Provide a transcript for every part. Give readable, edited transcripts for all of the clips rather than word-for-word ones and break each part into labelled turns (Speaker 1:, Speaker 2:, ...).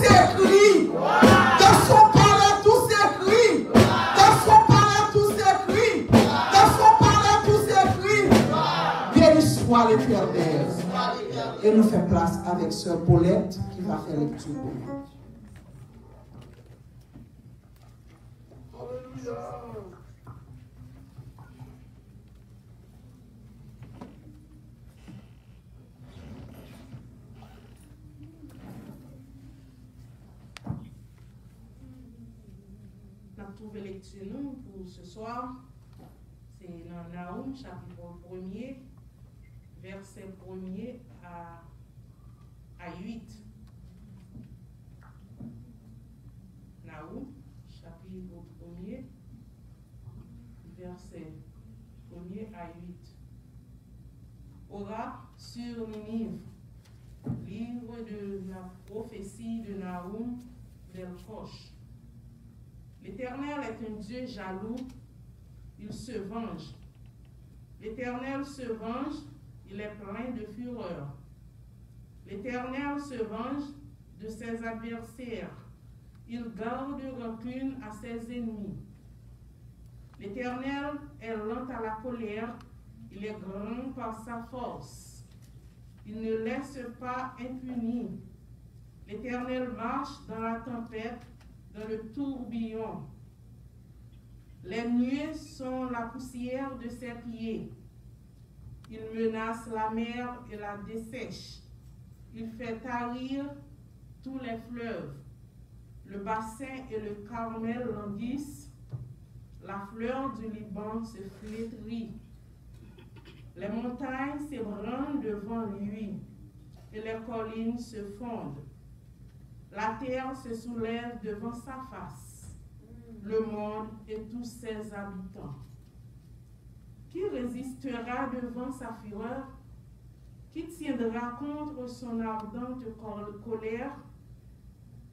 Speaker 1: s'écrit. Dans son palais, tout s'écrit. Dans son palais, tout s'écrit. Dans son palais, tout s'écrit. Béni soit l'Éternel. Et nous faisons place avec Sœur Paulette qui va faire lecture pour nous.
Speaker 2: Trouver lecture nous pour ce soir, c'est dans Nahum chapitre 1er, verset 1er à 8. Nahum chapitre 1er, verset 1er à 8. Aura sur Ninive, livre de la prophétie de Nahum d'Elkosh. L'Éternel est un Dieu jaloux, il se venge. L'Éternel se venge, il est plein de fureur. L'Éternel se venge de ses adversaires, il garde rancune à ses ennemis. L'Éternel est lent à la colère, il est grand par sa force. Il ne laisse pas impuni. L'Éternel marche dans la tempête, dans le tourbillon. Les nuées sont la poussière de ses pieds. Il menace la mer et la dessèche. Il fait tarir tous les fleuves. Le bassin et le Carmel languissent. La fleur du Liban se flétrit. Les montagnes s'ébranlent devant lui et les collines se fondent. La terre se soulève devant sa face, le monde et tous ses habitants. Qui résistera devant sa fureur? Qui tiendra contre son ardente colère?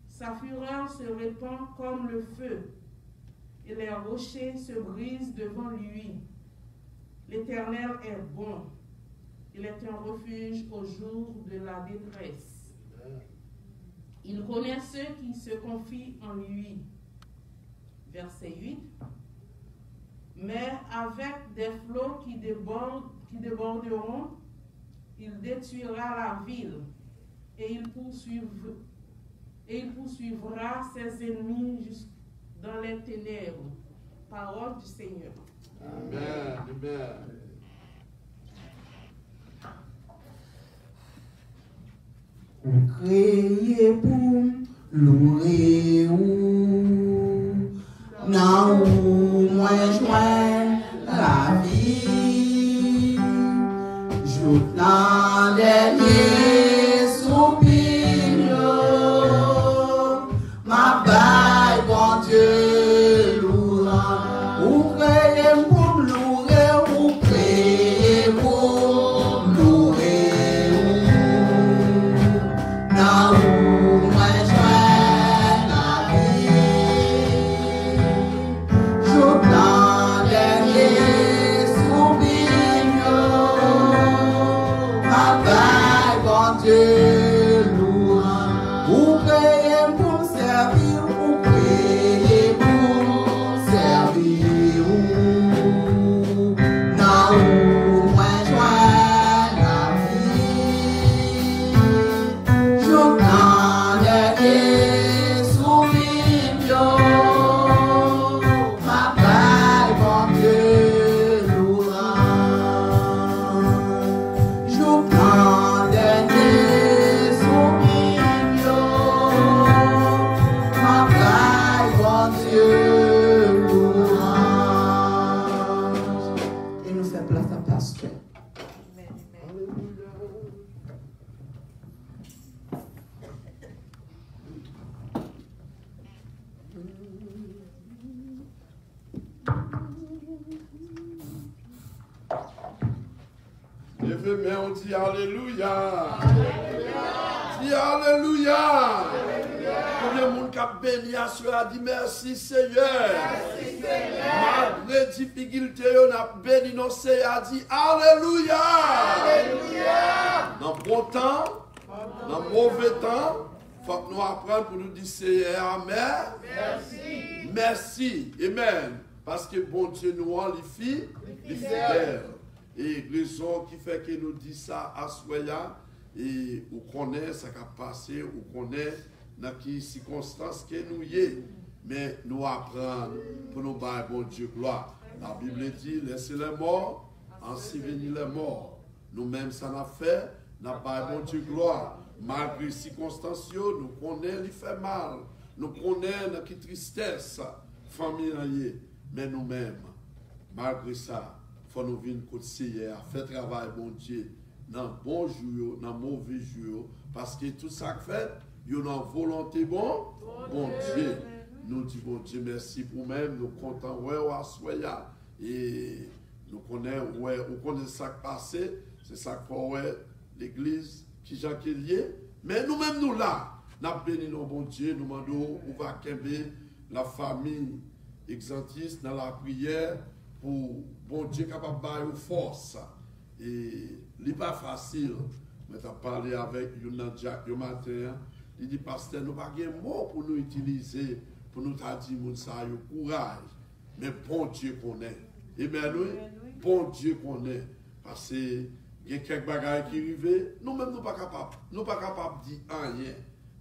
Speaker 2: Sa fureur se répand comme le feu, et les rochers se brisent devant lui. L'Éternel est bon, il est un refuge au jour de la détresse. Il connaît ceux qui se confient en lui. Verset 8. Mais avec des flots qui déborderont, il détruira la ville et il poursuivra ses ennemis jusque dans les ténèbres. Parole du Seigneur.
Speaker 3: Amen. Amen.
Speaker 1: Ou créé pour louer ou nan ou moins joint la vie. Jout nan dernier soupir, ma baille bon Dieu louant. Ou créé pour louer, ou créé pour louer. Now, my joie, la vie, je plane dernier soupir, ma bague en Dieu louant. Vous priez pour servir, vous priez pour servir. Now, my joie, la vie. Et nous fait place à pasteur.
Speaker 3: Levez main, on dit Alléluia. Dis Alléluia. Combien de monde qui a béni à ceux a dit merci Seigneur. Malgré difficulté, on a béni nos Seigneur a dit Alléluia. Dans bon temps, dans mauvais temps, faut que nous apprenions pour nous dire Seigneur, Amen.
Speaker 4: Merci.
Speaker 3: Merci. Amen. Parce que bon Dieu nous rend les filles, les fidèles. Et raison qui fait que nous dit ça à Soya, et on connaît ce qui a passé, on connaît dans quelles circonstances que nous y est. Mais nous apprenons pour nous battre bon Dieu gloire. La Bible dit, laissez les morts, ainsi venir les morts. Nous-mêmes, ça n'a fait, n'a pas bon Dieu gloire. Malgré les circonstances, nous connaissons, il fait mal. Nous connaissons qui tristesse, famille. Mais nous-mêmes, malgré ça, il faut nous venir conseiller, faire travail, bon Dieu, dans bon jour, dans mauvais jour, parce que tout ça fait, il y a une volonté bon Dieu. Nous disons, bon Dieu, merci pour nous-mêmes, nous comptons, et nous connaissons ça qui passe, c'est ça qu'on voit l'église qui Jacques est lié, mais nous-mêmes, nous là, nous bénissons nos bon Dieu, nous demandons, on va qu'aimer la famille exantiste dans la prière pour bon Dieu capable de force. Et ce n'est pas facile. Mais tu as parlé avec Yuna Jack le matin. Il dit, pasteur, nous n'avons pas de mots pour nous utiliser, pour nous dire, courage. Mais bon Dieu connaît. Et bien, bon Dieu connaît. Parce qu'il y a quelques bagages qui arrivent. Nous-mêmes, nous ne sommes pas capables de dire rien.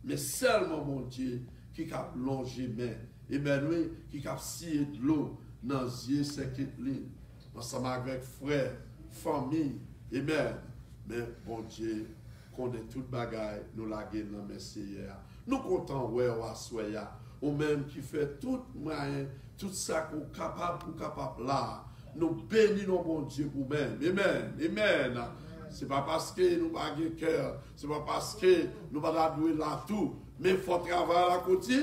Speaker 3: Mais seulement bon Dieu qui est capable de longer main. Et bien, nous, qui est capable de scier de l'eau dans les yeux, c'est cette ligne. Ensemble avec frères, famille, amen. Mais bon Dieu, connaît toute bagaille, nous la gagnons dans mes seigneurs. Nous comptons, ouais, ou même qui fait tout moyen, tout ça qu'on est capable là. Nous bénissons bon Dieu pour nous-mêmes. Amen. Amen. Ce n'est pas parce que nous n'avons pas de cœur, ce n'est pas parce que nous n'avons pas doué là tout, mais il faut travailler à côté.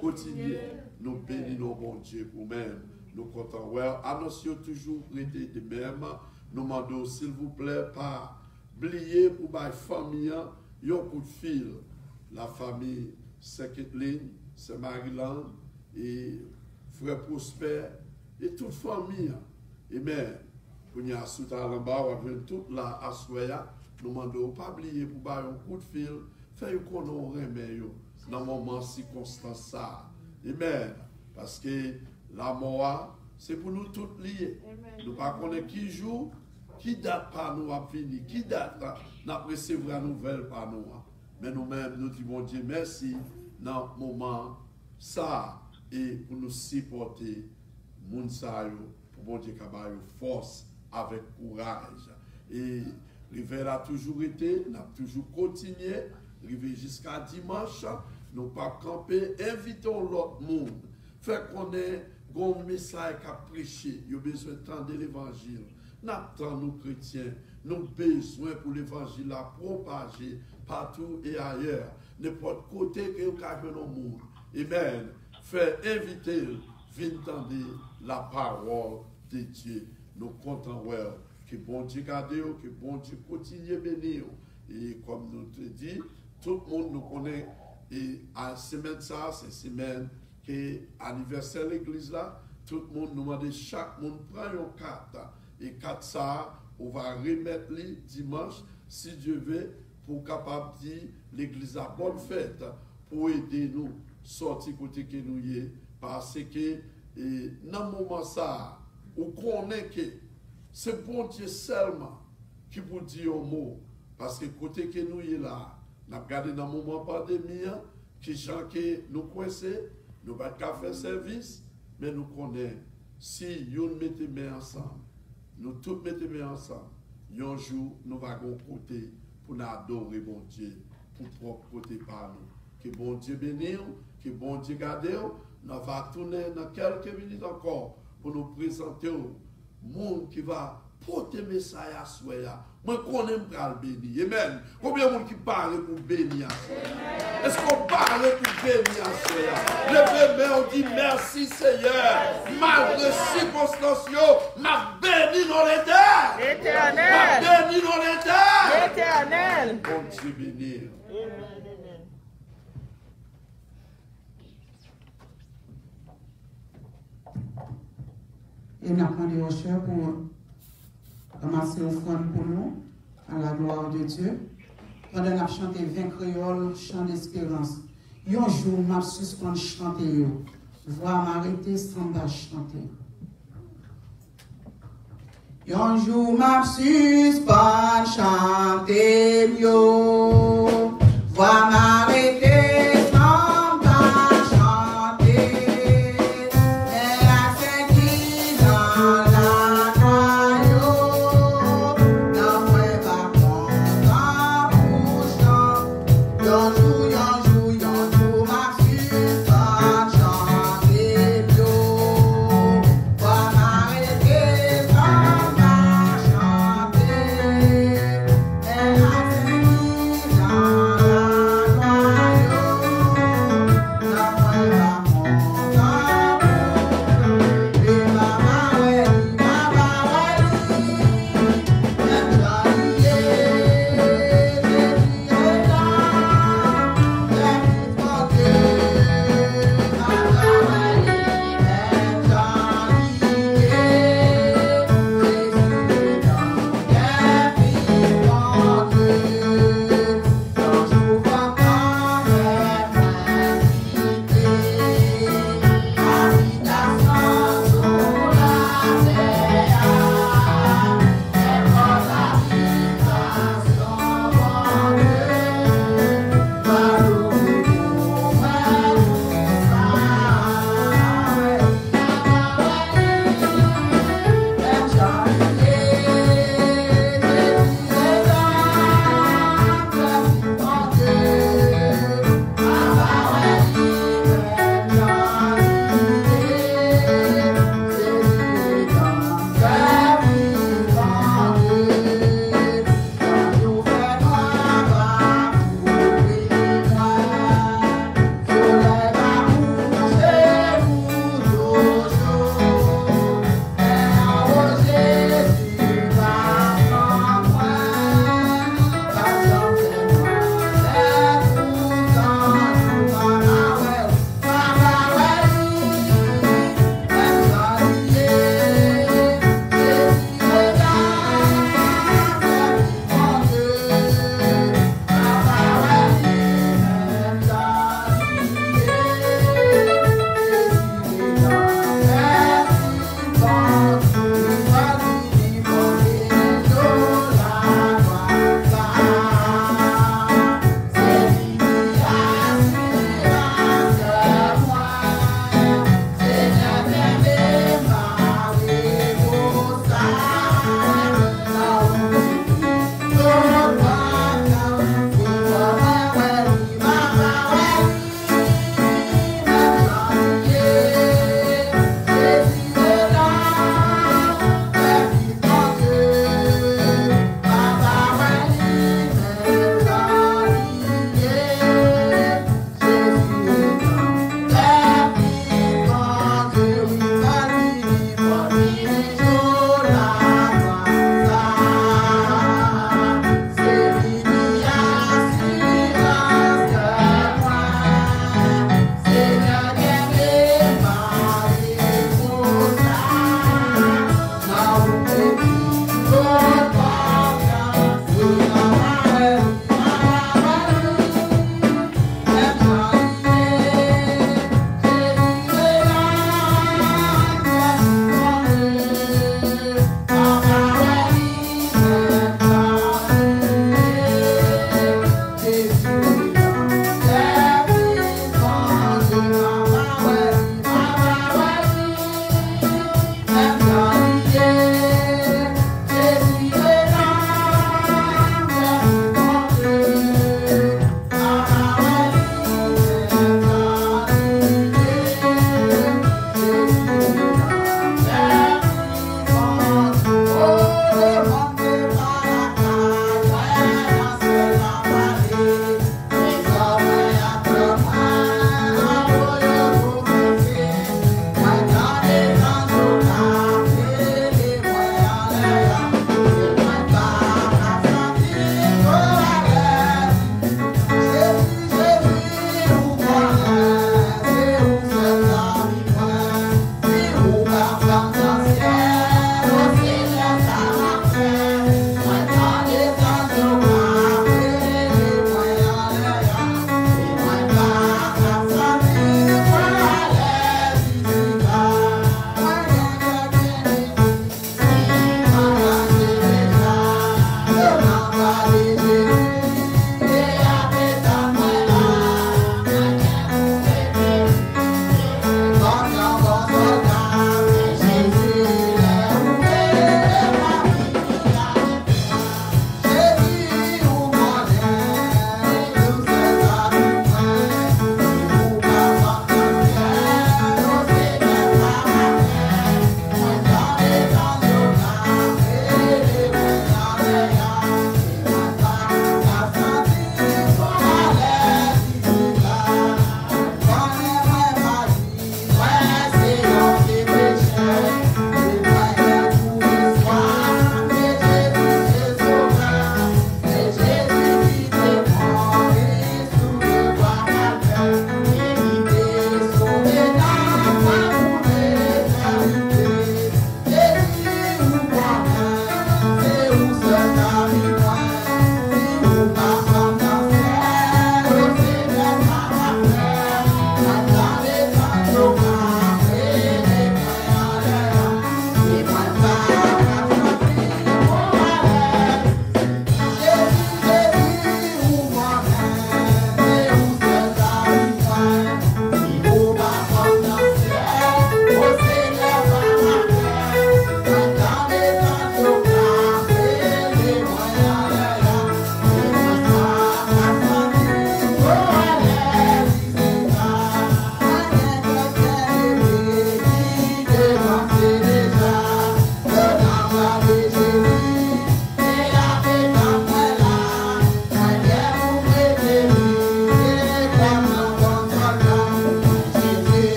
Speaker 3: Continuer. Nous bénissons bon Dieu pour nous-mêmes. Nous comptons, ouais, annoncez toujours prêter de même. Nous demandons, s'il vous plaît, pas oublier pour la famille, un coup de fil. La famille, c'est Kathleen, c'est Maryland, et frère Prosper, et toute famille. Et bien, pour nous assurer à l'en-bas, on va toute la assoya. Nous demandons, pas oublier pour faire un coup de fil, faire qu'on ait remet dans le moment circonstance ça. Amen. Parce que la mort, c'est pour nous tous liés. Nous ne connaissons pas qui joue, qui date par nous à finir, qui date n'a recevoir la nouvelle par nous. Mais nous-mêmes, nous disons, bon Dieu, merci dans le moment ça et pour nous supporter, Mounsayo, pour bon Dieu, qu'il force avec courage. Et l'hiver a toujours été, n'a toujours continué, arrivé jusqu'à dimanche, nous pas camper, invitons l'autre monde. Fait qu'on ait un message à prêcher, il y a besoin de l'évangile. Nous attendons nous chrétiens, nous avons besoin pour l'évangile à propager partout et ailleurs. N'importe côté que vous avez dans le monde. Amen. Fait inviter, venir entendre la parole de Dieu. Nous comptons que bon Dieu garde, que bon Dieu continue à bénir. Et comme nous te dit, tout le monde nous connaît. Et à semaine ça, c'est semaine que anniversaire de l'église là, tout le monde nous demande, chaque monde prend une carte. Et carte ça, on va remettre les dimanche, si Dieu veut, pour capable de dire l'église a bonne fête, pour aider nous sortir côté que nous y est. Parce que dans le moment ça, on connaît que c'est bon Dieu seulement qui vous dit un mot. Parce que côté que nous y est là, nous avons regardé dans le moment pandémie, qui gens que nous coincés, nous ne pouvons pas faire service, mais nous connaissons. Si nous mettons main ensemble, nous tous mettons main ensemble, un jour, nous allons côté pour nous adorer bon Dieu, pour propre côté par nous. Que bon Dieu bénisse, que bon Dieu garde, nous allons tourner dans quelques minutes encore pour nous présenter au monde qui va porter message à soi. Moi, qu'on aime le bénir. Amen. Combien de monde qui parle pour bénir? Est-ce qu'on parle pour bénir à soi? Levez-moi, on dit merci Seigneur. Malgré les circonstances, m'a béni dans l'éternel.
Speaker 4: L'éternel.
Speaker 3: M'a béni dans l'éternel.
Speaker 4: L'éternel.
Speaker 3: Bon Dieu bénir.
Speaker 1: Et nous avons demandé aux chers pour ramasser l'offrande pour nous, à la gloire de Dieu. pendant qu'on chante 20 créoles, chant d'espérance. Un jour, m'a suspend chanter. Vois m'arrêter sans chanter. Un jour, m'a suspend chanter. Vois m'arrêter sans chanter. Mais à ce qui dans la caillou, n'en fais pas content pour chant. Un jour, m'a suspend chanter. Vois m'arrêter sans chanter. Mais à ce qui dans la caillou,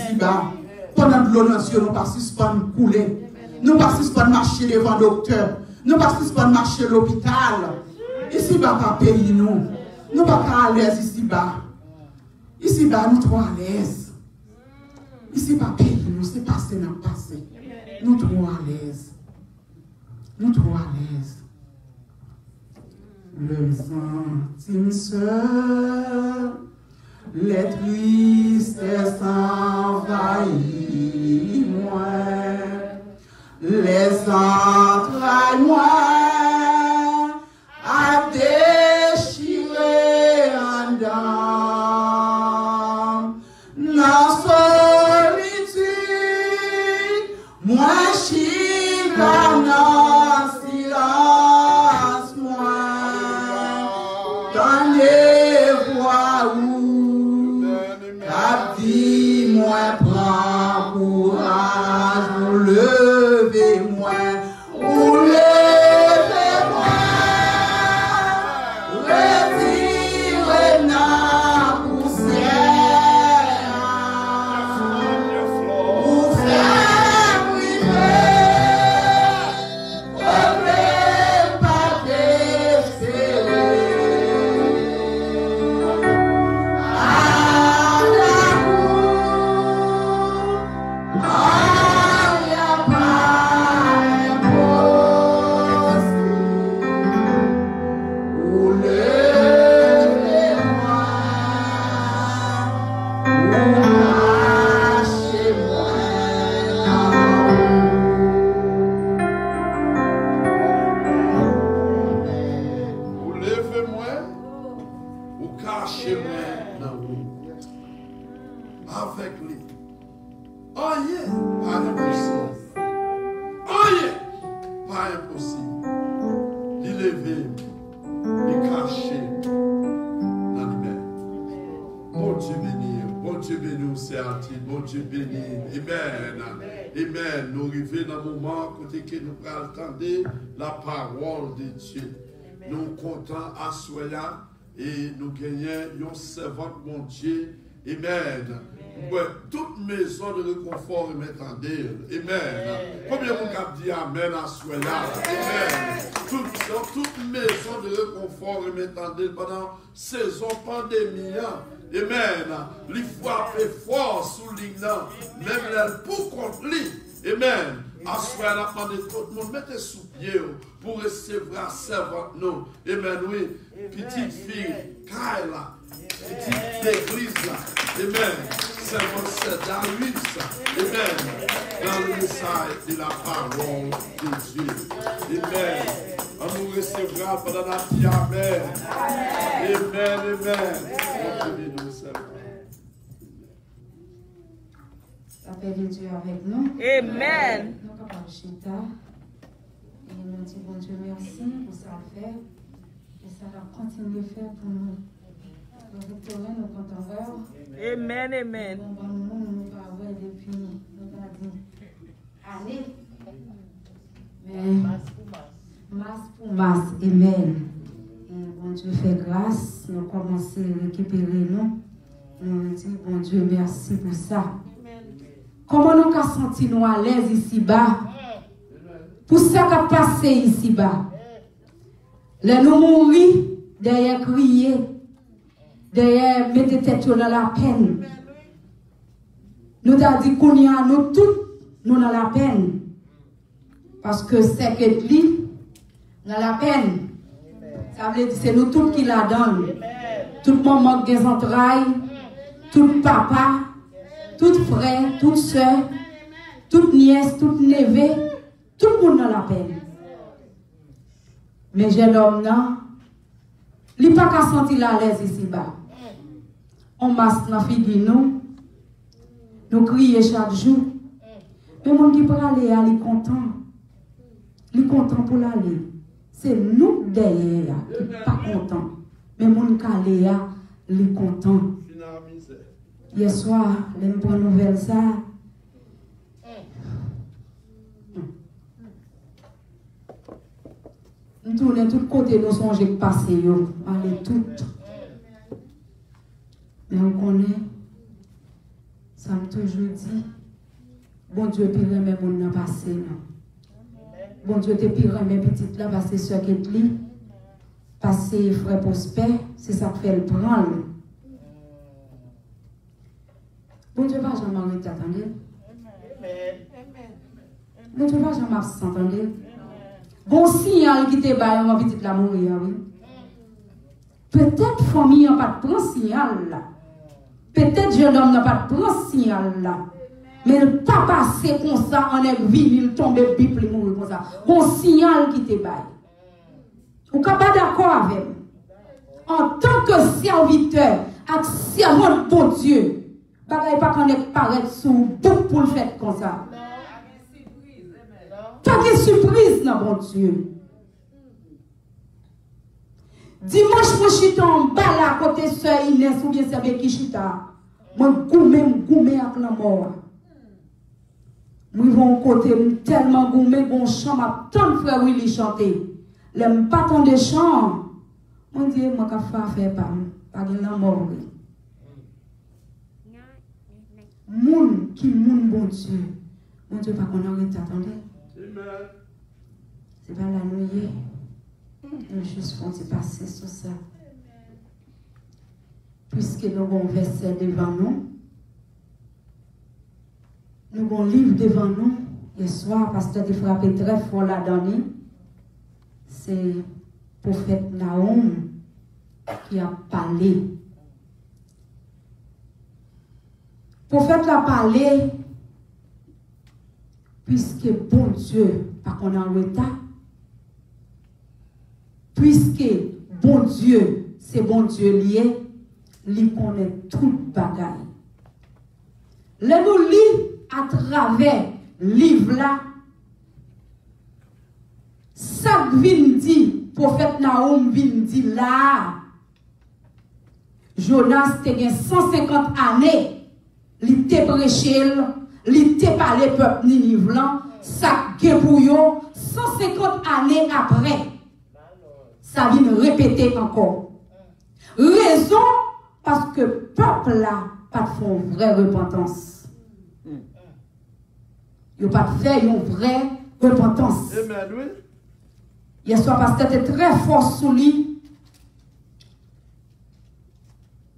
Speaker 1: ici-bas. Pendant que l'eau dans les yeux, nous pas suspendre couler. Nous pas suspendre marcher devant le docteur. Nous pas suspendre marcher à l'hôpital. Ici-bas, pas payer nous. Nous pas à l'aise ici-bas. Ici-bas, nous trop à l'aise. Ici, pas payer nous, c'est passé dans le passé. Nous trop à l'aise. Nous trop à l'aise. Le intime seul, les tristesses envahissent moi, les entrailles moi, à déchirer en dents, dans solitude, moi chive dans silence moi. Dans les voies où qu'a dit moi prends courage ou levez-moi retirez dans poussière ou faire priver pas d'espérer.
Speaker 3: Avec lui. Oh yeah, pas impossible. Oh yeah, pas impossible. Il lever, il cacher dans lui-même. Bon Dieu béni, nous certi, bon Dieu béni. Amen. Amen. Nous arrivons dans le moment côté que nous attendons la parole de Dieu. Nous comptons à soi et nous gagnons un servant mon Dieu. Amen. Ouais, toute maison de réconfort m'attendait. Amen. Combien de monde dit Amen à soi là? Amen. Toute maison de réconfort m'attendait pendant saison pandémie. Amen. Les frappe fort sous l'ignan. Même l'aile pour contre lui. Amen. À soi là, demandé tout le monde mettez sous pied pour recevoir servante nous. Amen. Oui. Petite fille, Kayla. Petite église là. Amen. C'est dans l'huile. Amen. Dans le message de la parole de Dieu. Amen. On nous recevra pendant la vie. Amen. Amen. Amen.
Speaker 5: La paix de Dieu avec nous.
Speaker 4: Amen.
Speaker 5: Nous sommes capables de chita. Et nous disons bon Dieu merci pour ça fait. Et ça va continuer à faire pour nous. Nous Victorien, nous comptons.
Speaker 4: Amen, amen.
Speaker 5: Nous avons depuis nous années. Mais masse pour masse. Amen. Et bon Dieu fait grâce. Nous commençons à récupérer nous. Nous disons bon Dieu merci pour ça. Comment nous avons senti nous à l'aise ici-bas? Pour ça qu'a passé ici-bas. Là nous mourir, derrière crier, derrière mettre tête dans la peine. Nous avons dit qu'on y a nous tous, nous dans la peine. Parce que c'est que lui, dans la peine. Ça veut dire c'est nous tous qui la donnent. Tout le monde manque des entrailles, tout papa, tout frère, toute soeur, toute nièce, toute neveu, tout le monde dans la peine. Mais jeune homme, non, il n'a pas qu'à sentir la l'aise ici-bas. On masse dans la figure, nous crions chaque jour. Mais mon qui peut aller, il est content. Il est content pour l'aller. C'est nous derrière qui ne sommes pas contents. Mais mon qui aller, il est content. Hier soir, je me prends nouvelle ça. Nous tournons de tous côtés, nous songeons que passer, allez tout. Mais on connaît, Ça me toujours dit, bon Dieu, puis remet mon nom passé, non. Bon Dieu, te pire mes petites là, parce que soeur Ketli, parce que frère Prosper, c'est ça qui fait le prendre. Bon Dieu, pas jamais arrêter attendez. Bon Dieu, pas jamais s'entendre. Bon signal qui te baille, mon petite là mourir, oui. Peut-être famille n'a pas de prendre signal là. Peut-être jeune homme n'a pas de prendre signal là. Mais il ne pas passer comme ça en vie, il tombe bible, il mourir comme ça. Bon signal qui te baille. Ou pas d'accord avec moi. En tant que serviteur, avec servant de bon Dieu, bagaille pas qu'on est paraître sous bouc pour le faire comme ça. Pas de surprise, non, bon Dieu. Dimanche, moi, je suis en bas là, à côté de soeur Inès, ou bien c'est avec qui je suis là. Moi, goumé avec la mort. Moi, ils vont côté tellement goumé, bon chant, ma tant de frères Willy chanter. L'aime pas tant de chant. Moi, je dis, moi, je vais faire pas de la mort. Moun qui moun bon Dieu. Mon Dieu, pas qu'on arrête d'attendre. C'est pas la nuit. Nous juste on s'est passé sur ça. Puisque nous avons un verset devant nous. Nous avons un livre devant nous. Et soir, pasteur a frappé très fort là-dedans. C'est prophète Nahum qui a parlé. Prophète l'a parlé, puisque bon Dieu, pas qu'on est en retard, puisque bon Dieu, c'est bon Dieu lié, il connaît toute bagaille. Le nous lit à travers livre là, ça vient dit, prophète Nahum vient dit là, Jonas te 150 années. Li te prêché, li te parlé peuple Ninive, ça pour yo 150 années après. Ça vient répéter encore. Raison parce que peuple là pas de font vraie repentance. Yo pas de faire une vraie repentance.
Speaker 3: Amen, oui.
Speaker 5: Hier soir pasteur était très fort sous lui.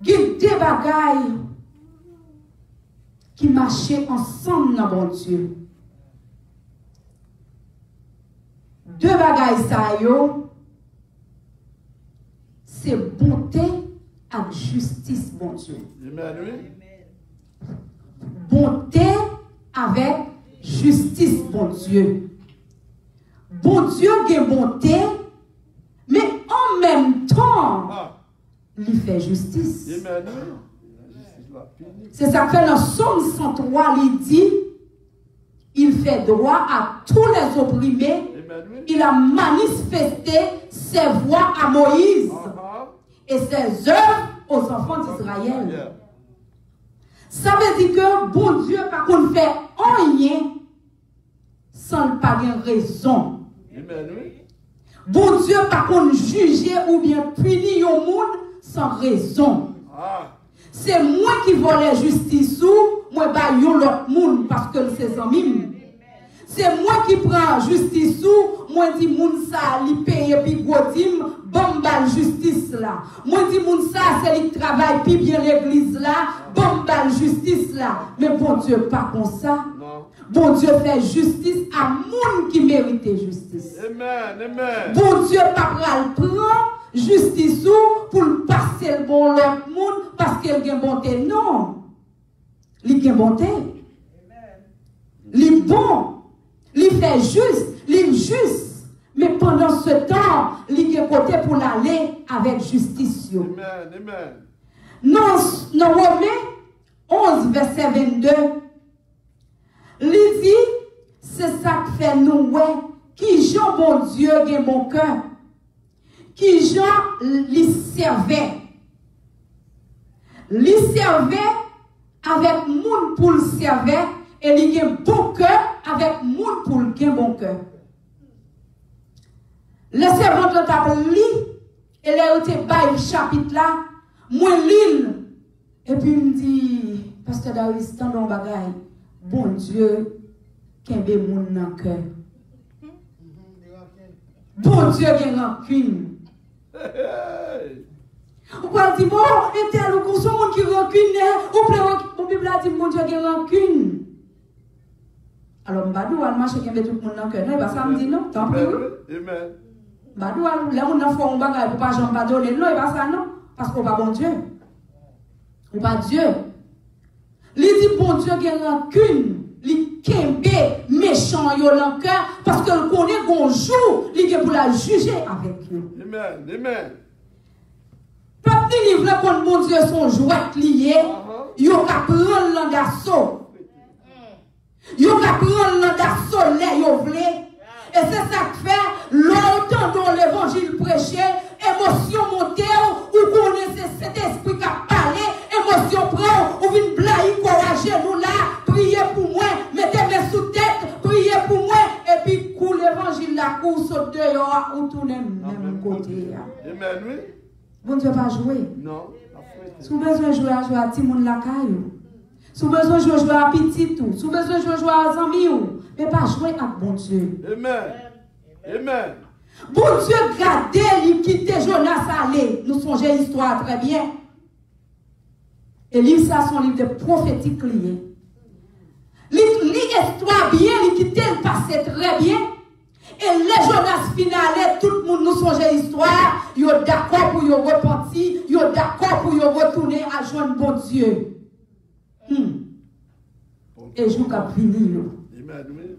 Speaker 5: Guide des bagailles qui marchaient ensemble dans bon Dieu. Deux bagailles ça yo, c'est bonté et justice bon Dieu.
Speaker 3: Amen, oui.
Speaker 5: Bonté avec justice bon Dieu. Bon Dieu a bonté, mais en même temps, il fait justice.
Speaker 3: Amen, oui.
Speaker 5: C'est ça que fait dans Somme 103, il dit, il fait droit à tous les opprimés. Il a manifesté ses voies à Moïse et ses œuvres aux enfants d'Israël. Ça veut dire que bon Dieu pas qu'on fait rien sans pas de raison. Bon Dieu pas qu'on juger ou bien punir au monde sans raison. C'est moi qui vole la justice ou moi ba yon l'autre monde parce que c'est amis. C'est moi qui prends justice ou moi dis moun ça li paye puis godim bon bal justice là. Moi dis moun ça c'est li travaille puis bien l'église là, bon bal justice là. Mais bon Dieu pas comme ça. Non. Bon Dieu fait justice à moun qui mérite justice. Amen, amen. Bon Dieu pas pral prend justice ou pour passer le bon l'autre monde parce qu'elle a bonté. Non. Il a bonté. Il bon. Il fait juste. Il juste. Mais pendant ce temps, il a côté pour l'aller avec justice. Amen. Amen. Dans Romains 11, verset 22, il dit, c'est ça que fait nous, qui Jean bon Dieu a bon cœur. Qui Jean lui servait. Lui servait avec moun pour le servir et il a bon cœur avec moun pour le bon cœur. Le servant de t'a li et là il te bail le chapitre là, moi l'île et puis il me dit Pasteur Darius, tant d'on bagaille, bon Dieu, qu'un bé moun nan cœur. Bon Dieu, gen rancune. Ou pas dire, bon, et tel ou son monde qui rancune, ou plein, mon Bible a dit, mon Dieu, gen rancune. Alors, Mbadou, al marche qui met tout le monde dans le cœur. Non, il va ça me dire non, tant pis.
Speaker 3: Amen.
Speaker 5: Mbadou, là, on a fait un bagage pour pas j'en pardonner. Non, il va ça non, parce qu'on va bon Dieu. Ou pas Dieu. Il dit, bon Dieu, gen rancune. Il kembe méchant yo dans le cœur parce que le connaît qu'on joue, il est pour la juger avec nous.
Speaker 3: Amen. Amen.
Speaker 5: Peuple livre contre bon Dieu son jouet lié, yo ka prendre l'an d'assaut. Yo ka prendre l'an d'assaut là yo vle. Et c'est ça que fait longtemps dans l'évangile prêché, émotion montée ou connaissez cet esprit qui a parlé, émotion prend ou vient blayer courager nous là, priez pour moi, mettez mes sous tête, priez pour moi et puis coule l'évangile la course dehors ou tourner même côté.
Speaker 3: Amen, oui.
Speaker 5: Bon Dieu va jouer.
Speaker 3: Non.
Speaker 5: Si vous avez besoin de jouer à tout le monde la caillou. Si vous avez besoin de jouer à petit tout. Si vous avez besoin de jouer à amis ou. Mais pas jouer avec bon Dieu.
Speaker 3: Amen. Amen.
Speaker 5: Bon Dieu gardez, il quitte Jonas aller. Nous songeons l'histoire très bien. Et livre ça, son livre de prophétique lié. L'histoire bien, il quitte le passé très bien. Et les Jonas finales, tout le monde nous songe l'histoire, ils sont d'accord pour y repentir, ils sont d'accord pour y retourner à joindre bon Dieu. Et jour qu'a fini.
Speaker 3: Amen, oui.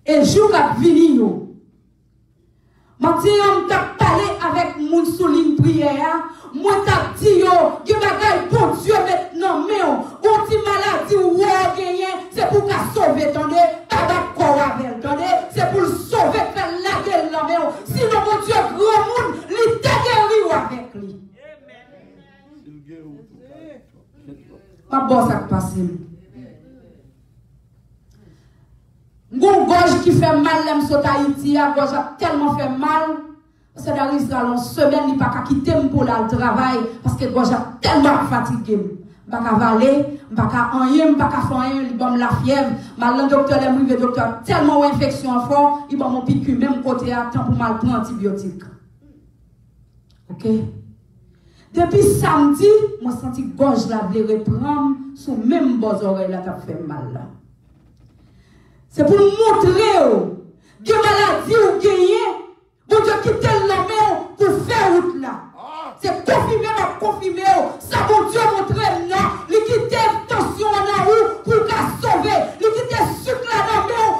Speaker 5: Et jour qu'a fini. Maintenant, on t'a parlé avec mon souligne prière. Moi, t'as dit, que bagaille bon Dieu maintenant, mais on dit maladie ou c'est pour qu'à sauver, attendez, pas d'accord avec, attendez, c'est pour le sauver, faire la gueule là, mais sinon, mon Dieu, grand monde, il t'a guéri avec lui. Pas bon, ça qui passe. Gon gorge qui fait mal, l'aime sur Haïti, la gorge a tellement fait mal. C'est d'arriver en semaine, il n'y a pas qu'à quitter pour le travail, parce que gorge a tellement fatigué. Je ne peux pas avaler, je ne peux pas rien, je ne peux pas faire rien, il donne la fièvre. Le docteur, le docteur, tellement d'infection fort, il va mon piqûre, même côté à temps pour mal prendre antibiotiques. Ok? Depuis samedi, je sens que gorge la voulait reprendre, sous même bas oreille là, qui fait mal là. C'est pour montrer que maladie ou gagner, bon Dieu quitte l'homme pour faire route là. C'est confirmer, ça bon Dieu montre non, il quitte tension là pour qu'à sauver, il quitte sucre là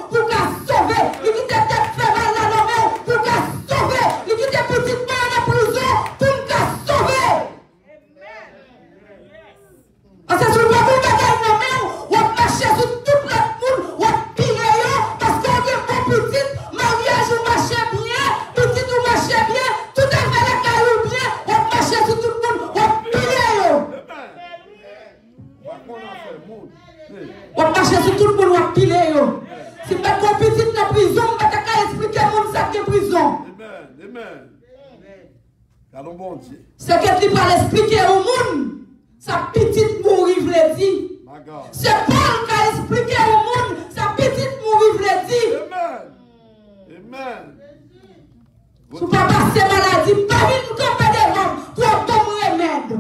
Speaker 5: pour qu'à sauver, il quitte tête fait mal là pour qu'à sauver, il quitte petite main dans la prison pour qu'à sauver. Parce que si vous avez bagaille dans main, on va marcher sur tout le monde, on va piler parce qu'on est bon petite, mariage ou marcher bien, petite ou marcher bien, tout à fait la caillou bien, on va marcher sur tout le monde, on va piler. On va marcher sur tout le monde, on va piler. Si vous êtes bon petite dans la prison, on va expliquer au monde ça qui est prison.
Speaker 3: Amen. Allons bon Dieu.
Speaker 5: C'est que tu vas l'expliquer au monde. Sa petite mourir vle dit. C'est Paul qui a expliqué au monde. Sa petite mourir vle dit.
Speaker 3: Amen.
Speaker 5: Si vous ne pas passer maladie, pas vite nous tomber devant pour tomber remède.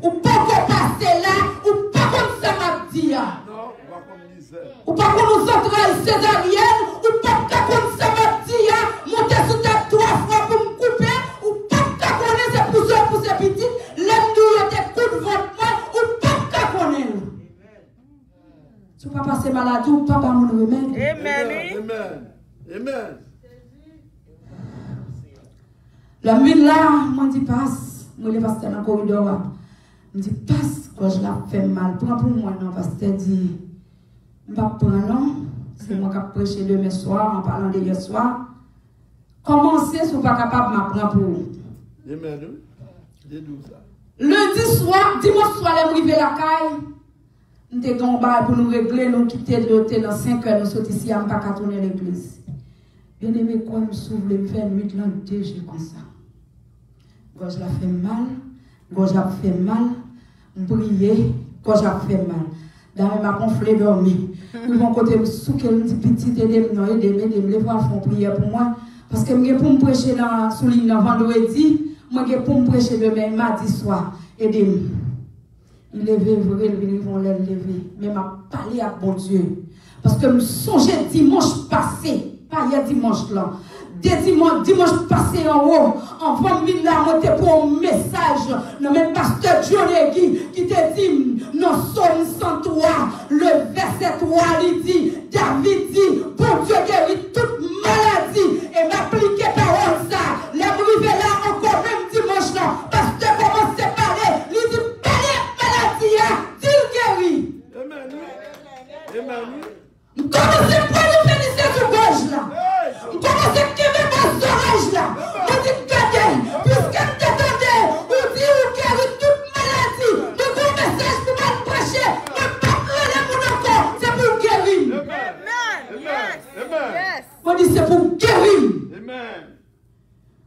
Speaker 5: Ou pas qu'on passe là, ou pas qu'on se m'a dit.
Speaker 3: Non, pas comme misère.
Speaker 5: Ou pas qu'on nous entraille césarienne, ou pas qu'on se m'a dit. Monter sous tête 3 fois pour me couper, ou pas qu'on c'est pour ces petites. L'aime nous des coups de ventre, ou pas qu'on est. Si vous ne pas passer maladie, ou pas mon remède.
Speaker 3: Amen.
Speaker 5: La nuit là, moi dis passe, moi les pasteur dans le corridor. Je dis passe, quand je la fais mal. Prends pour moi, non, pasteur dit, je ne vais pas prendre non. C'est moi qui ai prêché demain soir, en parlant d'hier soir. Commencez si vous pas capable de m'apprendre pour vous.
Speaker 3: Amen.
Speaker 5: Lundi soir, dimanche soir, je suis arrivé à la caille. Nous avons un pour nous régler, nous quitter l'hôtel dans 5 heures, nous sommes ici, je ne pas tourner l'église. Bien aimé, quand je s'ouvre, je me fais une nuit, déjà comme ça. Gorge la fait mal, gorge la fait mal, Je priais quand j'ai fait mal. D'ailleurs, m'a gonflé dormi. Puis mon côté me souke, me dit petit aidez-moi, les frères font prière pour moi parce que je pour me prêcher dans souligne vendredi, moi je pour me prêcher demain mardi soir. Aidez-moi. Il levait vrai, ils vont les lever, mais m'a parlé à bon Dieu parce que me songeais dimanche passé, pas hier dimanche là. Dimanche passé en haut, en 20 000 là, monté pour un message, non même pasteur Johnny qui te dit, non, Somme 103, le verset 3, il dit, David dit, bon Dieu guérit toute maladie, et m'appliquer parole ça, les brivés là, encore même dimanche là, pasteur commence à parler, il dit, maladie, dit guérit.
Speaker 3: Amen.
Speaker 5: Commencez à nous féliciter sur gauche là. Commencez à quémer mes oreilles là. Vous dites, regardez, puisque vous t'attendez, vous dites, vous guérissez toute maladie. Le gros message pour mal prêcher, ne pas prendre mon encore, c'est pour guérir.
Speaker 3: Amen.
Speaker 5: Vous dites, c'est pour guérir.
Speaker 3: Amen.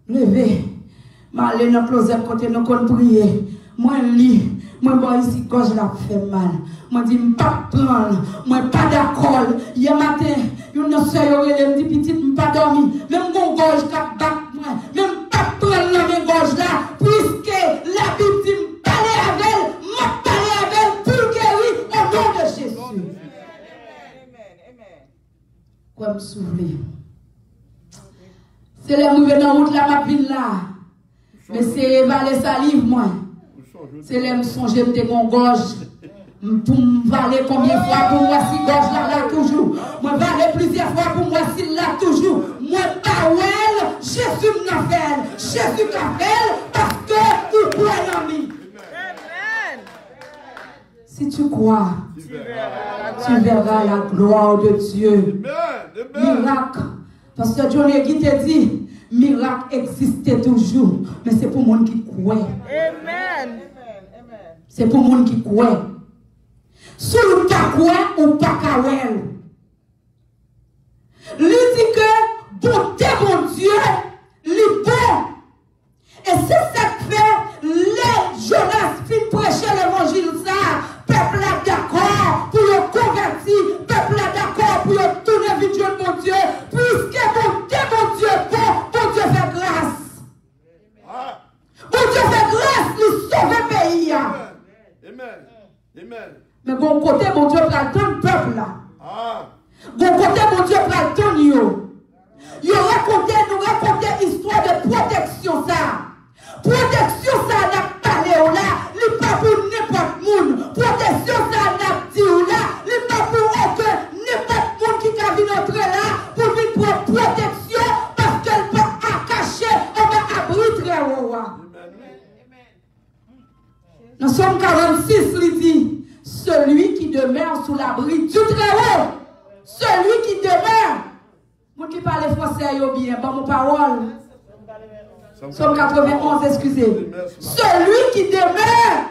Speaker 5: Levez, m'allez dans le closet côté nous qu'on prier. Moi, lit. Moi, ici, gauche là fait mal. Moi, dis, je ne pas prendre. Moi, pas d'accord. Hier matin, une soeur me dit, petite, je ne pas dormir. Même mon gorge qui bat moi. Même pas prendre la même gorge là. Puisque la Bible dit, je parler avec elle, je parler avec elle pour guérir au nom de Jésus. Quoi me souffler? C'est les mouvements dans la route là, ma ville là. Mais c'est valer salive, moi. C'est les songes de mon gorge. Pour me valer combien de fois pour moi si gorge là toujours. Moi valer plusieurs fois pour moi si là toujours. Moi pas elle, Jésus m'a fait. Jésus m'a fait parce que tu crois en lui. Si tu crois, tu verras la gloire de Dieu. Miracle. Parce que Johnny Guy te dit, miracle existe toujours. Mais c'est pour le monde qui croit.
Speaker 4: Amen.
Speaker 5: C'est pour le monde qui croit. Si vous pas croit ou pas kawel. Il dit que bonté mon Dieu, il bon. Et c'est ça que fait les Jonas fin prêcher l'évangile ça. Peuple est d'accord pour le convertir. Peuple est d'accord pour le tourner vers Dieu mon Dieu. Puisque bonté mon Dieu bon Dieu fait grâce. Bon Dieu fait grâce, il sauve le pays.
Speaker 3: Amen.
Speaker 5: Mais bon côté, mon Dieu, prend le peuple là. Bon côté, mon Dieu, prend le temps. Nous raconter l'histoire de protection ça. Protection ça, n'a pas parlé là. Il pas pour n'importe monde. Protection ça, n'a dit là. Il pas pour aucun n'importe monde qui a vu entrer là. Pour venir pour protection. Parce qu'elle peut cacher, on va abri très haut. Dans Somme 46, il dit. Celui qui demeure sous l'abri du Très-Haut. Celui qui demeure. Moi qui parle français, bien, pas mon parole. Somme 91, excusez. Celui qui demeure.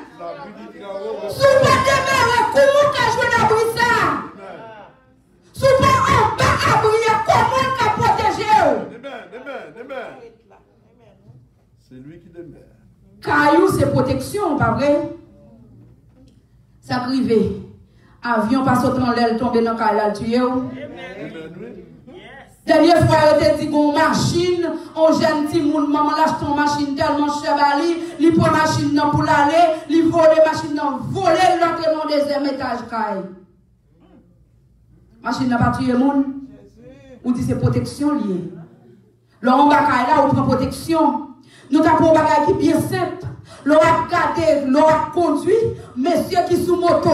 Speaker 5: Sous pas demeure, comment qu'a joué l'abri ça? Sous pas en bas abri, comment qu'a protégé?
Speaker 3: Amen. C'est lui qui demeure.
Speaker 5: Caillou, c'est protection, pas vrai? Ça privé. Avion pas sauter en l'air, tomber dans le caillou, tuer. Dernière fois, il a dit qu'on machine, on jeune petit monde, maman lâche ton machine tellement chevali, il prend machine pour l'aller, il vole machine, voler l'autre dans le deuxième étage caille. Machine n'a pas tué le monde. Ou dit c'est protection liée. Là, on va là, on prend protection. Nous avons un bagage qui est bien simple. L'on a gardé, l'on a conduit, messieurs qui sont moto,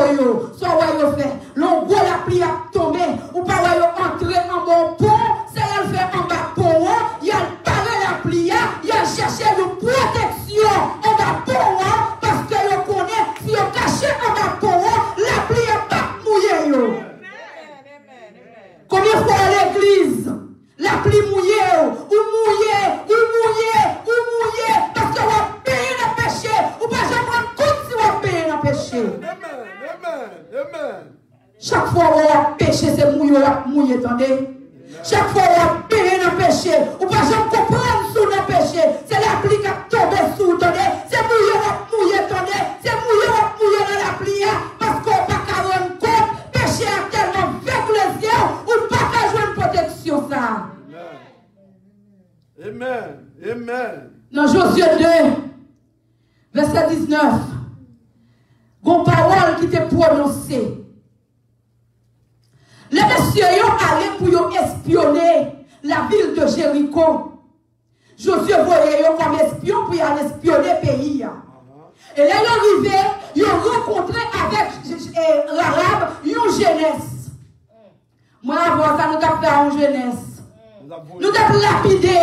Speaker 5: soit vous fait, l'on voit la pluie à tomber, ou pas vous entrer en bon pont, ça y a le fait en bas pont, il y a le paré la pluie, il y a cherché une protection en bas pont, parce que vous connaissez, si vous cachez en bas pont, la pluie n'est pas mouillée. Combien de fois à l'église, la pluie mouillée, ou mouillée, parce que vous payez le péché, ou pas jamais rendre compte si vous payez le péché.
Speaker 3: Amen.
Speaker 5: Chaque fois que vous péché, c'est mouillé, attendez. Chaque fois que vous payez le péché, ou pas jamais comprendre sous le péché, c'est la pluie qui a tombé sous, attendez. C'est mouillé, attendez. C'est mouillé,
Speaker 3: Amen. Amen.
Speaker 1: Dans Josué 2, verset 19, une parole qui était prononcée. Les messieurs sont allés pour espionner la ville de Jéricho. Josué voyait comme espion pour aller espionner le pays. Et là, ils sont arrivés, ils ont rencontré avec l'arabe une jeunesse. Moi, avant ça, nous avons fait une jeunesse. Nous avons lapidé.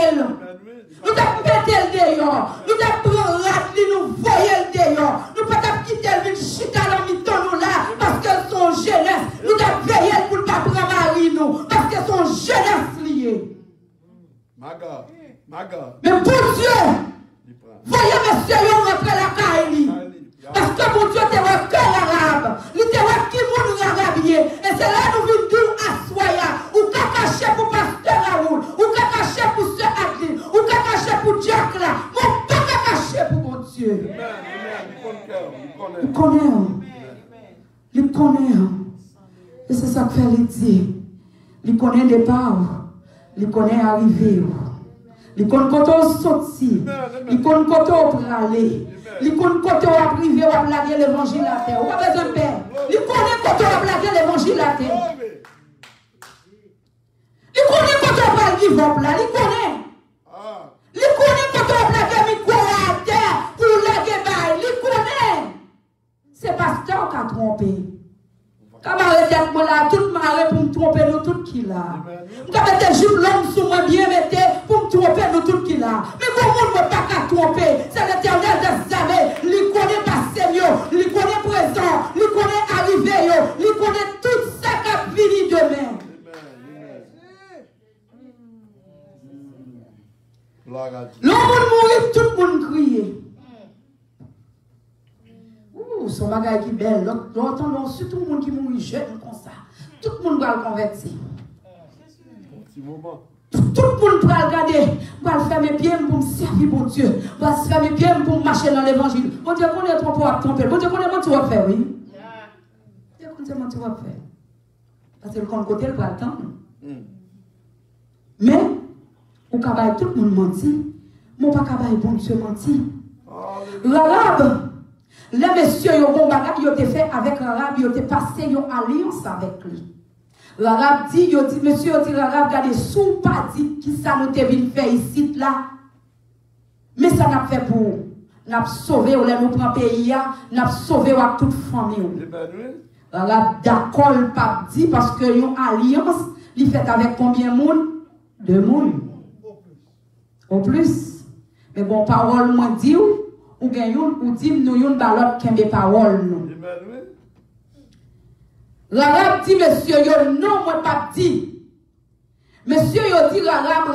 Speaker 1: Nous avons pété le dehors. Nous avons pris nous voyons le dehors. Nous ne pouvons pas quitter le chita dans le temps là parce qu'elles sont jeunesse. Nous avons veillé pour ne pas prendre mari nous parce qu'elles sont jeunesse liées. Mais pour Dieu, voyez monsieur, ils rentrent la caille. Parce que mon Dieu te voit que l'arabe. Il te voit qui moun l'arabien. Et c'est là nous venons dire à Soya. Ou qu'à cacher pour pasteur Raoul. Ou qu'à cacher pour ce Adeline. Ou qu'à cacher pour Jack là. Mon pas qu'à cacher pour mon Dieu. Il connaît. Il connaît. Et c'est ça que fait les dire. Il connaît le départ. Il connaît arriver. Il connaît quand on sortit. Il connaît quand on peut aller. Il connaît quand on va priver ou va blaguer l'évangile à terre. Ou pas besoin de père. Il connaît quand on va blaguer l'évangile à terre. Il connaît quand on va give up là. Il connaît. Il connaît quand on va blaguer micro à terre pour blaguer bail. Il connaît. C'est pasteur qui a trompé. Quand je moi là, tout marre pour me tromper nous tout qui là. Je mettre jupe longue sur moi bien mettez pour me tromper nous tout qui là. Mais comment on ne peut pas qu'à tromper? C'est l'Éternel des années. Il connaît passé mieux, il connaît présent, il connaît arrivé, il connaît tout ça qui a fini demain. L'homme mourit, tout le monde crie. Son bagage qui est belle. L'autre, surtout le monde qui mourit jeune comme ça. Tout le monde va le convertir. Tout le monde va le regarder. Va le faire mes pieds pour me servir pour Dieu. Va se faire mes pieds pour marcher dans l'évangile. Bon Dieu, qu'on est trop pour tromper. Bon Dieu, qu'on est comment tu vas faire, oui. Dieu, comment tu vas faire. Parce que le côté, il va attendre. Mais, on va tout le monde mentir. Mon pas capable bon Dieu mentir. L'arabe. Les messieurs, ils ont fait avec l'arabe, ils ont passé une alliance avec lui. L'arabe dit, monsieur, l'arabe, regardez, sous pas dit qui ça nous devait faire ici, là. Mais ça n'a fait pour nous. Nous avons sauvé, nous prenons pays, nous avons sauvé toute famille. L'arabe d'accord, le pape dit, parce que une alliance, il fait avec combien de monde? 2 monde. Au plus. Mais bon, parole, moi, dit, ou dit nous yon balot kembe parole nous. L'arabe dit monsieur yo non moi pas dit. Monsieur yo dit l'arabe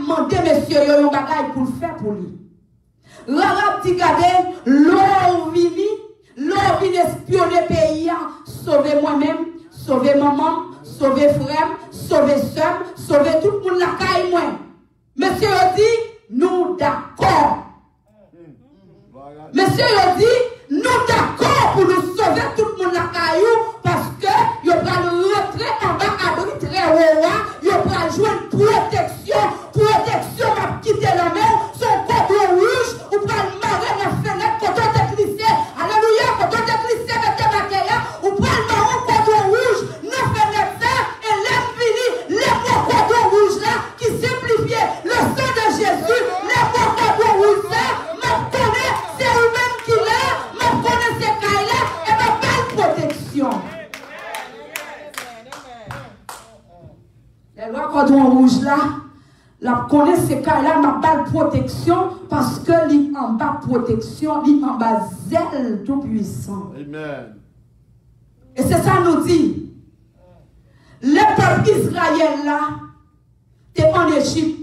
Speaker 1: mande monsieur yo yon bagay pour le faire pour lui. L'arabe dit gade l'on vini espionner pays, sauver moi-même, sauver maman, sauver frère, sauver soeur, sauver tout le monde la caille moi. Monsieur yo dit nous d'accord. Monsieur a dit, nous d'accord pour nous sauver tout le monde la caillou parce que il va rentrer en bas à abri très haut, il va jouer une protection va quitter la mer, son cordon rouge, ou va marrer la fenêtre quand on te glissé. Alléluia, quand on te glissé avec tes bactéries, ou va marrer cordon rouge, la fenêtre ça, et l'air fini, les mots cordon rouge là, qui simplifiait le sang de Jésus, les mots cordon rouge là, c'est vous-même qui l'a, mais connaissez qu'elle là, et ma belle protection. Les lois cordon rouge là, la connaissez qu'elle là, ma belle protection, parce que l'île en bas protection, l'île en bas zèle tout puissant. Amen. Et c'est ça nous dit. Le peuple Israël là, t'es en Égypte.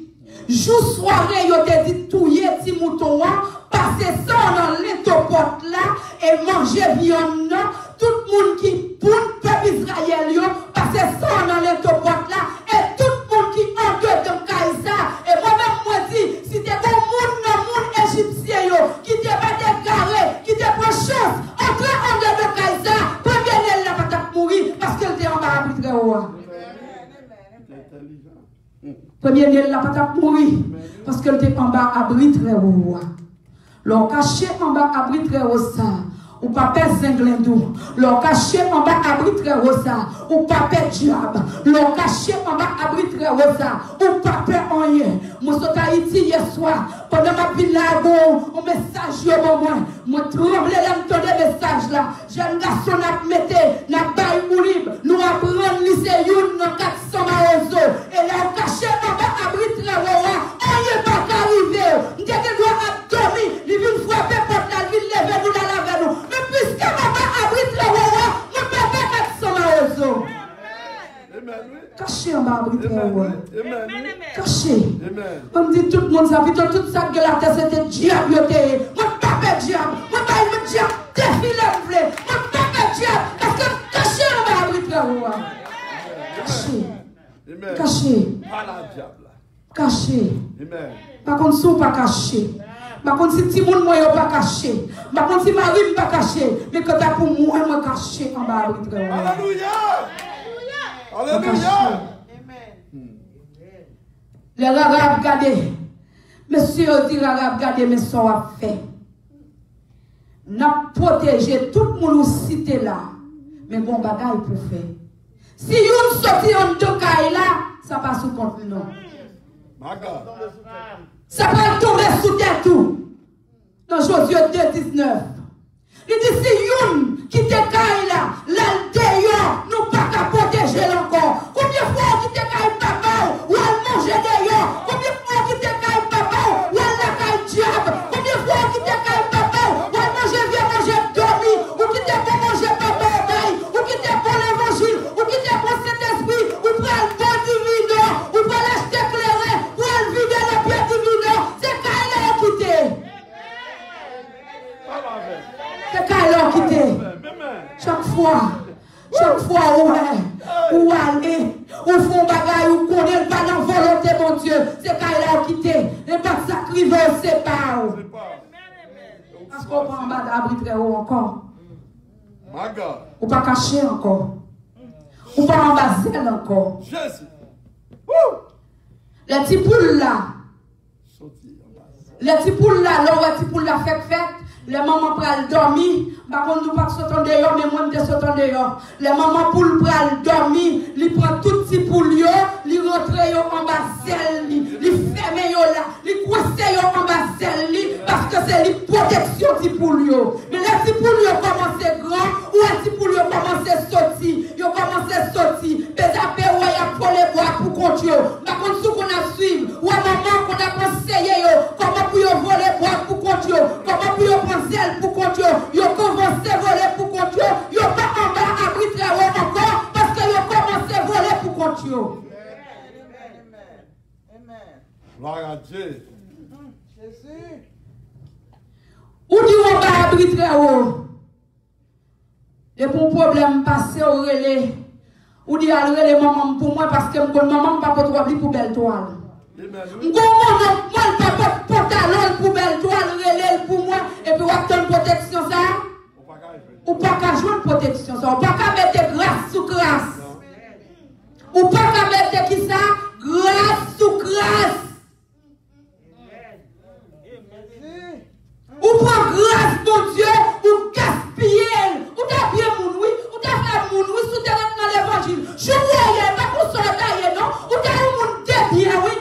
Speaker 1: Jour soirée, yo te dit touyer ti mouton, passer ça dans l'étopote là et manger viande. Tout le monde qui pour le peuple Israël, passer ça dans l'étopote là et tout le monde qui en dedans Kaïsa. Et moi-même, moi dis, si t'es bon monde égyptien qui t'es pas dégaré, qui t'es pas chance, entre en dedans Kaïsa, premier là va mourir parce qu'elle était en bas à plus très haut.
Speaker 5: Premier né, la pas mourir. Parce qu'elle était en bas, abri très haut. L'on caché en bas, abri très haut ça. Ou pas père zinglindou. L'on caché en bas, abri très haut ça. Ou pas père diable. L'on caché en bas, abri très haut ça. Ou pas père rien. Moi, sur Haïti hier soir, pendant ma vie là, un message, moi, tremblé là, me donner message là. Jeune garçon, n'a metté, n'a pas eu libre. Nous apprenons lycée, nous, 400 maozo. Et là, on caché en bas, abri très haut. On n'y est pas arrivé. Nous devons dormir. Nous devons frapper porte la ville, lever nous, la laver nous. Mais puisque maman abrite le roi, nous ne pouvons pas 400 maozo. Caché en bas, abrite le roi. Caché. On me dit tout le monde, ça plutôt tout ça que la terre c'était diable. Moi, pas diable. Moi, pas diable. Défilé, moi, pas diable. Parce que caché en bas, abrite le roi. Caché. Caché. Caché. Par contre, si on pas caché. Par contre, si tout le monde n'est pas caché. Par contre, si Marie n'est pas caché. Mais quand tu as pour moi, moi caché en bas, abrite le roi.
Speaker 3: Alléluia. Alléluia.
Speaker 5: Les Arabes regardez. Monsieur dit Arabes regardez, mais ça a fait. N'a protégé tout le monde cité là. Mais bon bagaille pour faire. Si une sortie en deux cas là, ça passe sous compte non. Ça va tomber sous terre tout. Dans Josué 2:19. Il dit si une qui te caille là, l'altéon, nous pas qu'à protéger encore. Combien de fois qui te caille papa ou elle mange d'ailleurs? Combien de fois qui te caille papa ou elle la caille diable? Combien de fois qui te caille papa ou elle mange vient manger dormi? Ou qui te bon manger papa ou qui te bon l'évangile? Ou qui te bon Saint-Esprit? Ou pour elle bon divino? Ou pour l'acheter éclairé? Ou elle vider le pied divino? C'est caille là quitté. C'est caille là quitté. Chaque fois, où aller, où font bagaille, où connaît pas dans volonté, mon Dieu, c'est quand il a quitté, et pas de sacrifice, c'est pas. Parce qu'on prend en bas d'abri très haut encore. Ou pas caché encore. Ou pas en bas zèle encore. Les petits poules là. Les petits poules là, les petits poules là, fête. Les mamans pral dormir, par contre nous pas sauter dehors, mais moi je saute dehors. Les mamans poules pral dormir, li prend tout petit poule yo, li rentre yo en bas zèle li ferme yo là, li coince yo en bas zèle li parce que c'est li protection petit poule yo. Mais les petits poules yo commencent grand ou les petits poules yo commencent sortir, yo commencent sortir, pézapé ouais y a pour les bois pour compte yo. Par contre sous qu'on a suivre, ou maman qu'on a conseillé yo, comment pour yo voler bois pour compte yo, comment pour yo zèle pour compte yo commencé à voler pour compte yo pas en bas arbitraire encore parce que yo commencé à voler pour compte yo.
Speaker 3: Gloire à Dieu.
Speaker 5: Ou dit on bas arbitraire et pour problème passé au relais ou dit à relais maman pour moi parce que maman pas trop abli pour belle toile. Moi, pas pantalon pour belle toile, relais pour moi, et puis on a une protection ça. Ou pas qu'à jouer une protection ça. Ou pas qu'à mettre grâce sous grâce. Ou pas qu'à mettre qui ça? Grâce sous grâce. Ou pas grâce, mon Dieu, ou gaspiller. Ou t'as bien mon oui, ou t'as fait mon oui, sous terrain dans l'évangile. Je vois, pas pour soldat, non? Ou t'as eu mon débit, oui.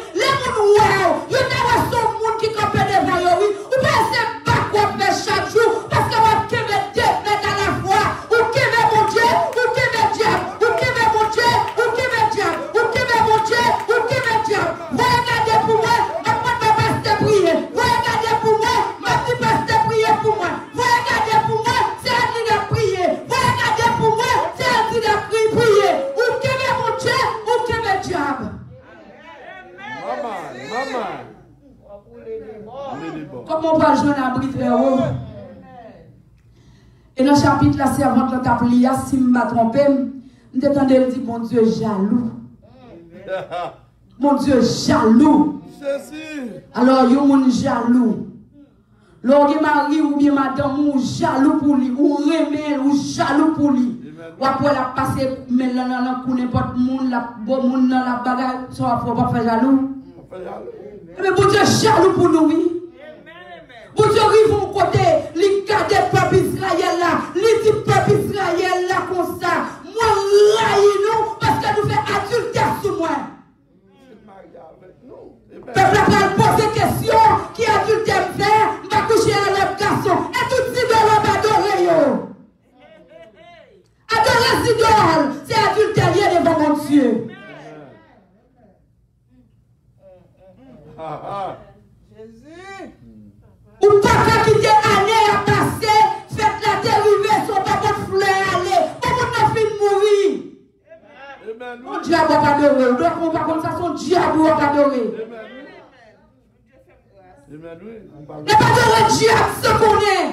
Speaker 5: Wow, you never saw moun qui campait devant yo, oui. Ou pas c'est pas quoi faire chaque jour, parce que vous qui me mettre à la fois, ou qui me mon Dieu, ou qui me diable, ou qui me mon Dieu, ou qui me diable, ou qui me mon Dieu, ou qui me diable. Vous regardez pour moi, ma papa passe te prier. Vous regardez pour moi, ma petite passe te prier pour moi. Vous regardez pour moi, c'est un qui de prier. Vous regardez pour moi, c'est un qui de prier. Ou qui me mon Dieu, ou qui me diable. Comment on va jouer un abri très haut? Et dans le chapitre, la servante l'a appelé, si je ne me trompe, je m'entendais dire, mon Dieu jaloux. Mon Dieu jaloux. Alors, il y a un jaloux. Lorsque mari ou bien madame ou jaloux pour lui, ou remède ou jaloux pour lui. Ou après la passer mais là pour n'importe monde la bon monde dans la bagarre ça faut pas faire jaloux. Mais bon Dieu jaloux pour nous oui. Bon Dieu arrive au côté, les garde peuple Israël là, les dit peuple Israël là comme ça. Moi raille nous parce que nous fait adultère sur moi. Peuple a posé question qui adultère fait, m'a couché à l'autre garçon et tout dit de l'homme adoré yo. Adorer les idoles, c'est adultérier devant mon Dieu.
Speaker 2: Jésus.
Speaker 5: Ou pas quitter année à passer, faites la dérivée, son papa de fleur aller, on n'a fini de mourir. Mon diable va adorer, donc on va comme ça, son diable va adorer. Ne pas adorer le diable, ce qu'on est.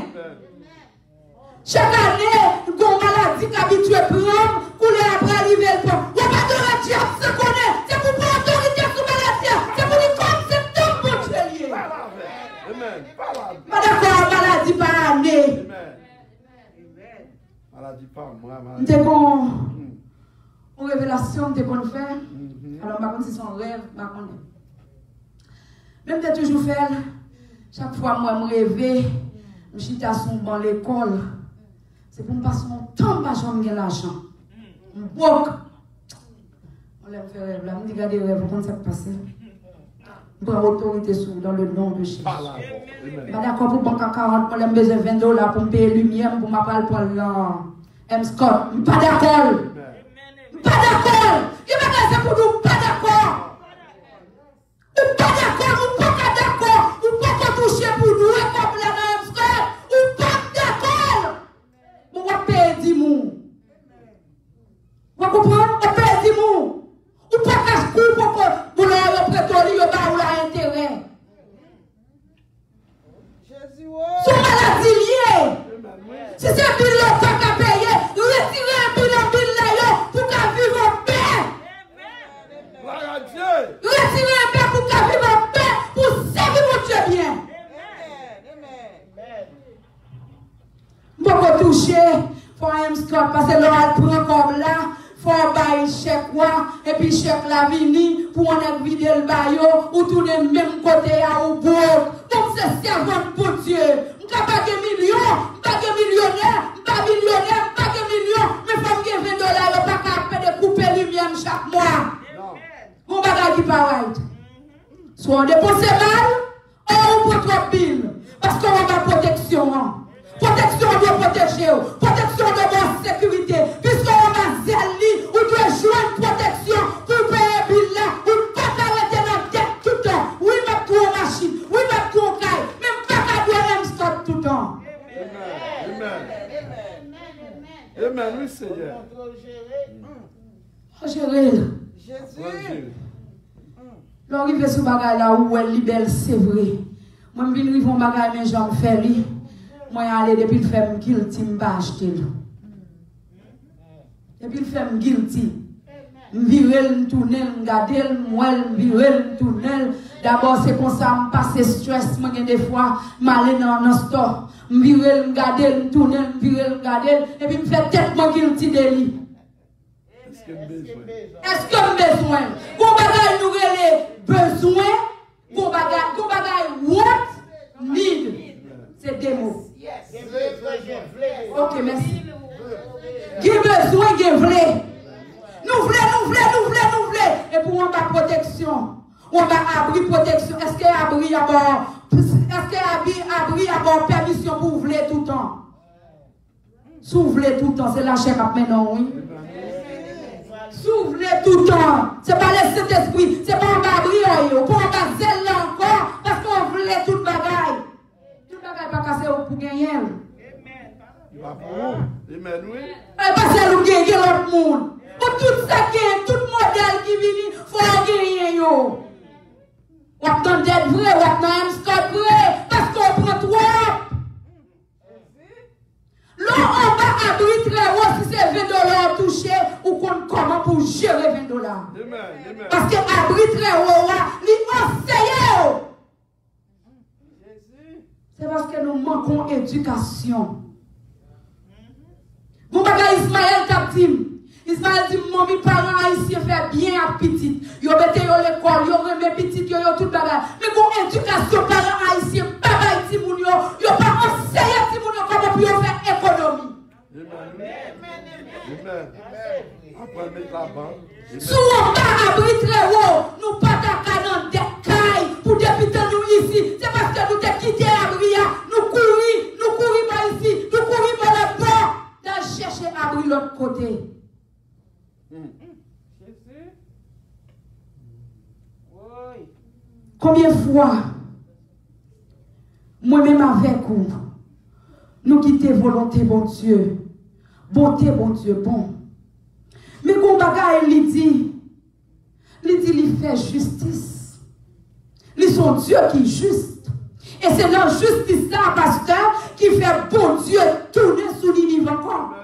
Speaker 5: Chaque année, une maladie qu'habitué prendre, couler après arriver le temps. On va adorer le diable, ce qu'on est. C'est pour prendre autorité sur maladie, c'est pour lui comme c'est tout pour Dieu. Pas d'accord, maladie par année.
Speaker 3: Maladie par moi,
Speaker 5: maladie. Nous avons une révélation, nous avons fait. Alors, par contre, c'est son rêve, par contre. Même si je toujours fait, chaque fois moi je me rêve, je suis dans l'école. C'est pour me passer mon temps, je me gagne l'argent. Je bloque. On l'a fait rêve là, je me dis regardez rêve, comment ça passe? Je prends l'autorité dans le nom de Jésus. Je suis d'accord pour banque à 40, je j'ai besoin de $20 pour me payer lumière, pour m'appeler pour M. Scott. Je ne suis pas d'accord. Je ne suis pas d'accord. Il m'a dit c'est pour nous, pas d'accord. Ou pas d'accord, ou pas d'accord, ou pas toucher pour nous, et comme la même frère, ou pas d'accord. On va payer 10 mous. Vous comprenez? On paye 10 mous. Ou pas cache-coup pour le prétori, ou l'intérêt. Son maladie liée. Si c'est un bilan qu'à payer, retirez un bilan pour qu'à vivre en paix. Retirez un paix pour qu'à vivre en paix, pour servir mon Dieu bien. Beaucoup touché, faut un Scott, parce que l'on prend comme là, faut bailler chèque quoi, et puis chèque la vini, pour on a vidé le baillot, ou tourner le même côté à ou beau. Donc c'est servant pour Dieu. Je ne pas de millions, pas de millionnaire, pas millionnaire, pas de millions, mais faut que $20, je ne pas capable de couper lumière chaque mois. Mon bagage qui pareil. Soit on dépense mal, ou on prend trop pile. Parce qu'on a protection. Protection doit protéger. Protection de bonne sécurité. Puisqu'on a zèle, ou doit jouer une protection pour payer bill là, ou pas arrêter dans la tête tout le temps. Oui, mettre tout en machine, oui, mettre tout en caille, même pas qu'à doit même stop tout le temps.
Speaker 3: Amen, oui, Seigneur.
Speaker 5: Gérer.
Speaker 2: Jésus.
Speaker 5: L'arrivée sur bagage là où elle libère, c'est vrai. Moi, je viens de bagage, mais j'en fais lui. Moi, je aller depuis le fait guilty, je vais acheter. Depuis le fait guilty. Je virer, je tourner, je garder, je virer, je tourner. D'abord, c'est comme ça, je passe stress, moi, des fois, je vais dans le store. Je virer, je garder, je tourner, je virer, je garder. Et puis, je fais tête, moi, guilty de lui. Est-ce que besoin? Qu'on bagaille nous relève besoin, qu'on bagaille want, need. C'est des mots. Ok, merci. Qui besoin, qui voulait. Nous voulons. Et pour on va protection. On va abri protection. Est-ce qu'il y a abri à bord? Est-ce qu'il y a abri à bord permission pour ouvrir tout le temps? S'ouvrir tout le temps, c'est la chair à maintenant, oui. S'ouvrir tout le temps. Ce n'est pas le Saint-Esprit. Ce n'est pas un babri. Pour un bazel là encore. Parce qu'on voulait tout le bagaille. Tout le bagaille pas casser pour gagner.
Speaker 3: Amen, oui.
Speaker 5: Elle pas celle où gagner l'autre monde. Pour tout ça qui est, tout modèle qui vient, il faut gagner. On attend d'être vrai, on attend un Scott vrai. Parce qu'on prend trop. Là, on va abri très haut si c'est $20 touché ou comment pour gérer $20. Parce que abri très haut, c'est parce que nous manquons d'éducation. Bon bagay Ismaël t'a dit. Ismaël dit, mon parents haïtiens fait bien à petit. Yo mette yo l'école, yo remet petit, yo tout bagay. Mais bon éducation parents haïtiens, papa ti moun yo pas enseigné ti moun yo comment pour faire économie.
Speaker 3: Amen. Après mettre la banque.
Speaker 5: Sous on pas abri très haut, nous pas d'accord dans des cailles pour députer nous ici. C'est parce que nous t'ai quitté abri, nous courir pas ici, nous courir par le port, d'aller chercher abri l'autre côté. Combien de fois, moi-même avec vous, nous quittons volonté, bon Dieu, bonté, bon Dieu, bon. Mais quand bagaille, il dit, il fait justice. Il son Dieu qui est juste. Et c'est dans justice là, pasteur, qui fait bon Dieu tourner sous l'univers encore.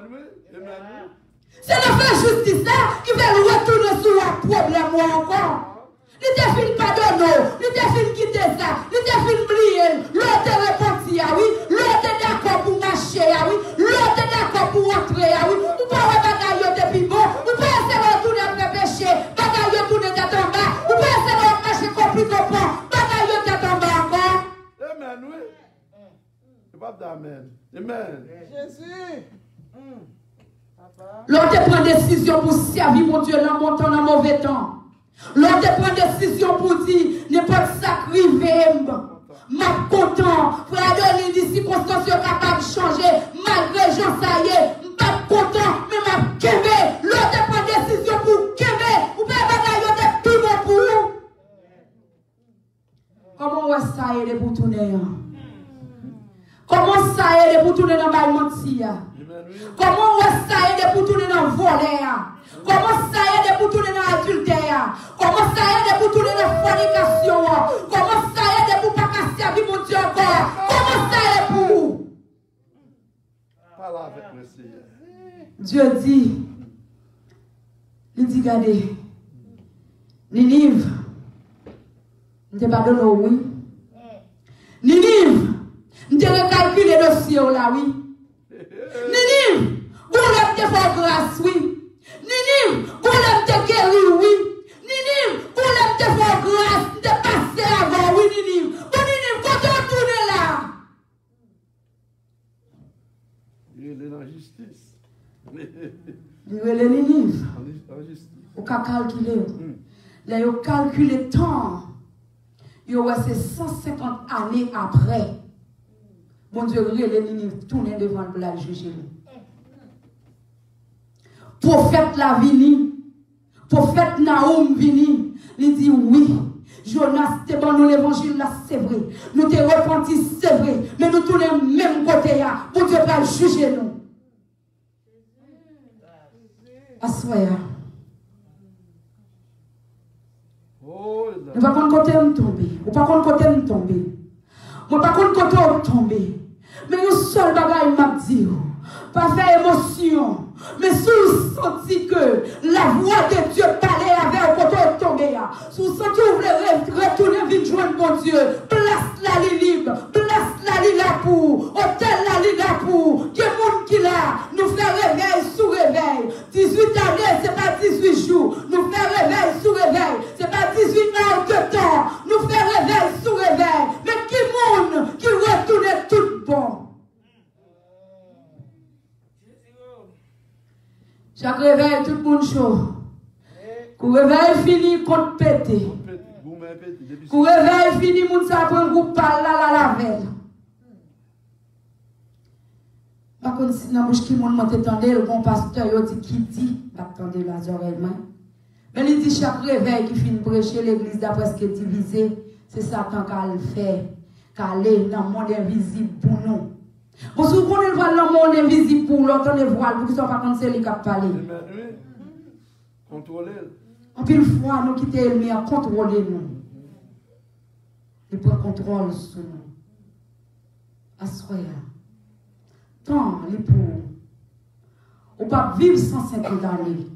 Speaker 5: C'est le fait justice là qui fait retourner sur un problème encore. Il défile pas de nous, il défile quitter ça, il défile oublier, l'autre est repenti, oui, l'autre est d'accord pour marcher, oui, l'autre est d'accord pour entrer, oui, ou pas bagaille depuis bon, ou pas essayer de retourner après péché, bagaille tourner tête en bas, ou pas essayer de marcher compliqué au pont, bagaille tête en bas encore.
Speaker 3: Amen, oui. C'est pas d'amen. Amen.
Speaker 2: Jésus.
Speaker 5: L'autre prend décision pour servir mon Dieu dans mon temps, dans mauvais temps. L'autre prend décision pour dire, n'importe ça crivé, m'a content, frère de l'île des circonstances capables de changer, malgré Jean ça y est, m'a content, mais m'a quémé. L'autre prend décision pour quémé, ou pas bagaille de plus bon pour nous. Comment ça y est pour tourner? Comment ça y est pour tourner dans ma mentir? Comment ça y est pour tourner dans le volet? Comment ça y est pour tourner dans l'adultère? Comment ça y est pour tourner dans la fornication? Comment ça y est pour ne pas servir mon Dieu encore? Comment ça y est pour?
Speaker 3: Parle avec le Seigneur.
Speaker 5: Dieu dit, il dit, regardez, Ninive, je ne pas donné oui. Ninive, je recalculé le dossier là, oui. Ninive, vous l'avez fait grâce, oui. Ninive, vous l'avez guéri, oui. Ninive, vous l'avez fait grâce, de passer avant, oui, Ninive. Bon, Ninive, quand on tourne là.
Speaker 3: Il est dans la justice.
Speaker 5: Il est Ninive.
Speaker 3: En justice.
Speaker 5: Vous pouvez calculer. Là, vous calculez le temps. Vous c'est 150 années après. Bon Dieu, les Ninive tourner devant pour la juger. Prophète la vini, prophète Naoum vini, il dit oui. Jonas, t'es bon, nous l'évangile là, c'est vrai. Nous t'es repenti, c'est vrai. Mais nous tournons même côté là. Bon Dieu va juger nous. Assoya. Nous pas contre côté me tomber. Ou pas contre côté me tomber. Moi pas contre côté me tomber. Mais une seule bagaille m'a dit. Pas faire émotion. Mais si vous sentez que la voix de Dieu parlait avec un côté tombé, si vous sentez que vous voulez retourner vite joindre mon Dieu, place la libre, place la là pour, hôtel la là pour, que monde qui là, nous fait réveil sous réveil. 18 années, c'est pas 18 jours, nous fait réveil sous réveil, c'est pas 18 heures de temps, nous fait réveil sous réveil. Mais qui monde qui retourne tout bon? Chaque réveil, tout le monde chaud. Quand le réveil fini, compte pété. Quand le réveil fini, moun sa prend un groupe par là, la lavelle. Par contre, si dans la bouche qui moun m'entendait, le bon pasteur, il dit qui dit, attendez les oreilles. Mais il dit chaque réveil qui finit prêcher, l'église d'après ce qui est divisé, c'est Satan qui le fait, qui aller dans le monde invisible pour nous. Parce que vous connaissez le voile dans le monde invisible pour l'autre, les voiles, pour qu'ils ne soient pas comme c'est lui qui a parlé.
Speaker 3: Contrôler.
Speaker 5: En pile fois, nous quittons le à contrôler nous. Il prend contrôle sur nous. Assoya. Tant, les pour. On ne peut pas vivre 150 années.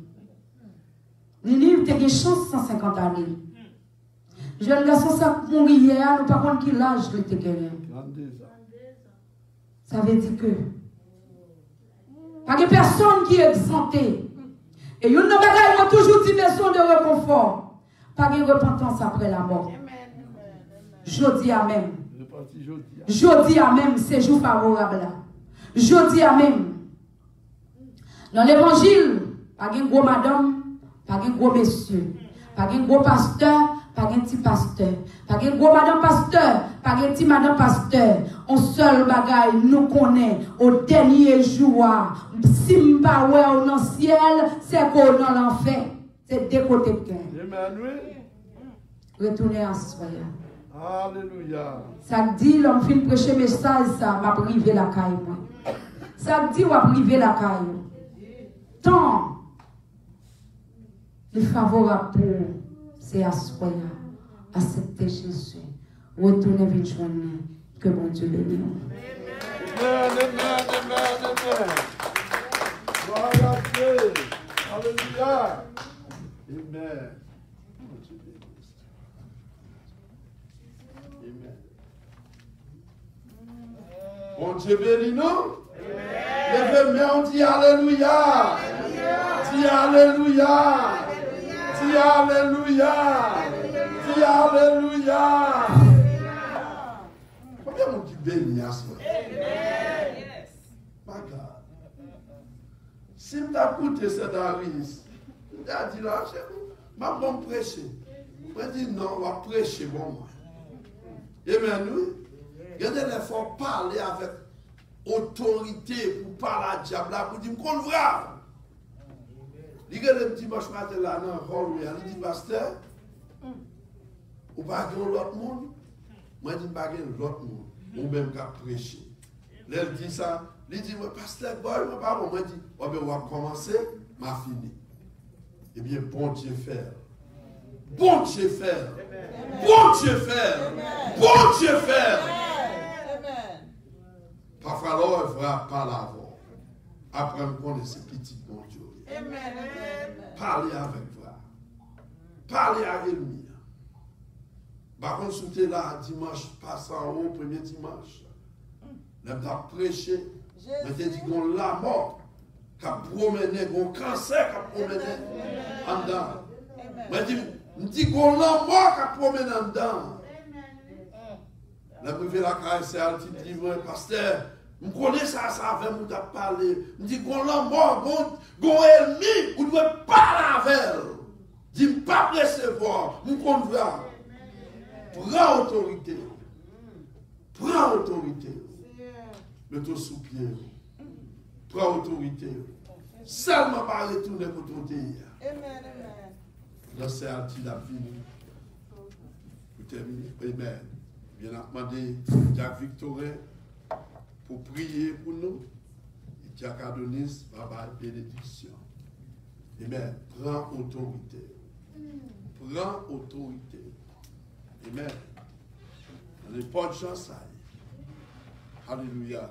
Speaker 5: Les livres, tu as une chance 150 années. Jeune garçon, ça mourir hier, nous ne savons pas quel âge il a gagné. Ça veut dire que Pas de personne qui est exemptée. Et une bagaille m'a toujours dit besoin de réconfort. Pas de repentance après la mort. Je dis Amen. Je dis Amen, c'est jour favorable là. Je dis Amen. Dans l'évangile, pas de gros madame, pas de gros monsieur, pas de gros pasteur, pas de petit pasteur, pas de gros madame pasteur, pas de petit madame pasteur. On seul bagaille nous connaît au dernier jour. Si m'pa ouais dans le ciel, c'est qu'on dans l'enfer. C'est deux côtés de cœur. Retournez à soi.
Speaker 3: Alléluia.
Speaker 5: Ça dit, l'homme fin prêcher message, ça m'a privé la caille. Ça dit, on va priver la caille. Tant, le favorable pour, c'est à soi, accepter Jésus. Retournez vite journée, que bon Dieu bénisse.
Speaker 3: Amen, amen, amen. Gloire à Dieu. Alléluia. Amen. Bon Dieu béni nous. Levez main, on dit Alléluia. Dis Alléluia. Dis Alléluia. Dis Alléluia. Combien on dit béni à ce moment? Si je t'écoute cette avis, je t'ai dit là, je vais prêcher. Je dis non, on va prêcher bon moi. Amen, oui. Il y a des efforts parler avec autorité pour parler à diable pour dire qu'on le voit. Il y a le dimanche matin là dans le hall, il dit pasteur, ou pas l'autre monde. Moi je dis pas l'autre monde, ou même qu'à prêcher. Là il dit ça, il dit pasteur boy, moi pas bon, moi dit on va commencer, m'a fini. Eh bien bon Dieu faire. Bon Dieu faire. Bon Dieu faire. Bon Dieu faire. Parfois, alors, il faudra parler avant. Après, on connaît ces petits bon Dieu. Parler avec vous. Parler avec lui. Par contre, si tu es là, dimanche, passe en haut, premier dimanche, on a prêché, on a dit qu'on la mort, qu'on promenait, qu'on cancer, qu'on promenait en dedans. On dit qu'on la mort, qu'on promenait en dedans. La privé la caille, c'est un petit livre, pasteur. Je connais ça, ça avec nous parler. Je dis qu'on l'a mort, qu'on ennemi, on ne doit pas la faire. Je ne pas recevoir, on convoit. Prends autorité. Prends autorité. Mets-toi sous pied. Prends autorité. Seulement pas retourner pour ton pays. Là, c'est un petit la vie. Pour terminer. Amen. Bien demandé Jacques Victorin pour prier pour nous. Et Jacques Adonis va avoir une bénédiction. Amen. Prends autorité. Prends autorité. Amen. On n'est pas de chance. Alléluia.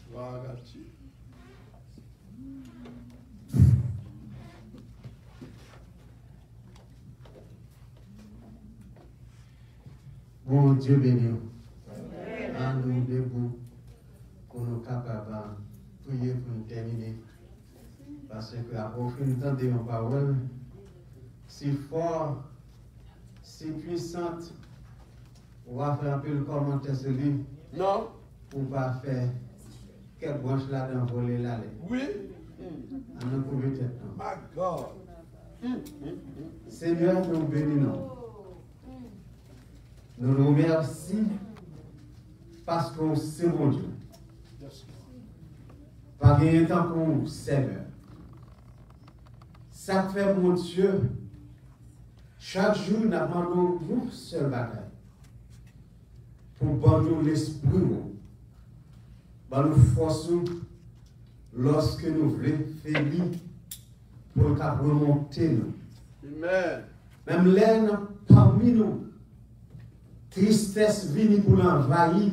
Speaker 3: Gloire à Dieu.
Speaker 6: Bon Dieu béni. Nous debout pour nous capables de prier pour nous terminer. Parce que la profondeur de nos paroles, si fort, si puissante, on va faire un peu le commentaire sur lui.
Speaker 3: Non.
Speaker 6: On va faire quelle branche là dans voler là.
Speaker 3: Oui.
Speaker 6: On a trouvé tête.
Speaker 3: My God.
Speaker 6: Seigneur, nous bénissons. Nous nous remercions parce qu'on sait mon Dieu. Pas gagner temps pour Seigneur. Ça fait mon Dieu. Chaque jour, nous demandons une seule bataille. Pour bandir l'esprit, pour nous forcer lorsque nous voulons faire pour nous remonter.
Speaker 3: Amen.
Speaker 6: Même l'air parmi nous. Tristesse vini pour l'envahir.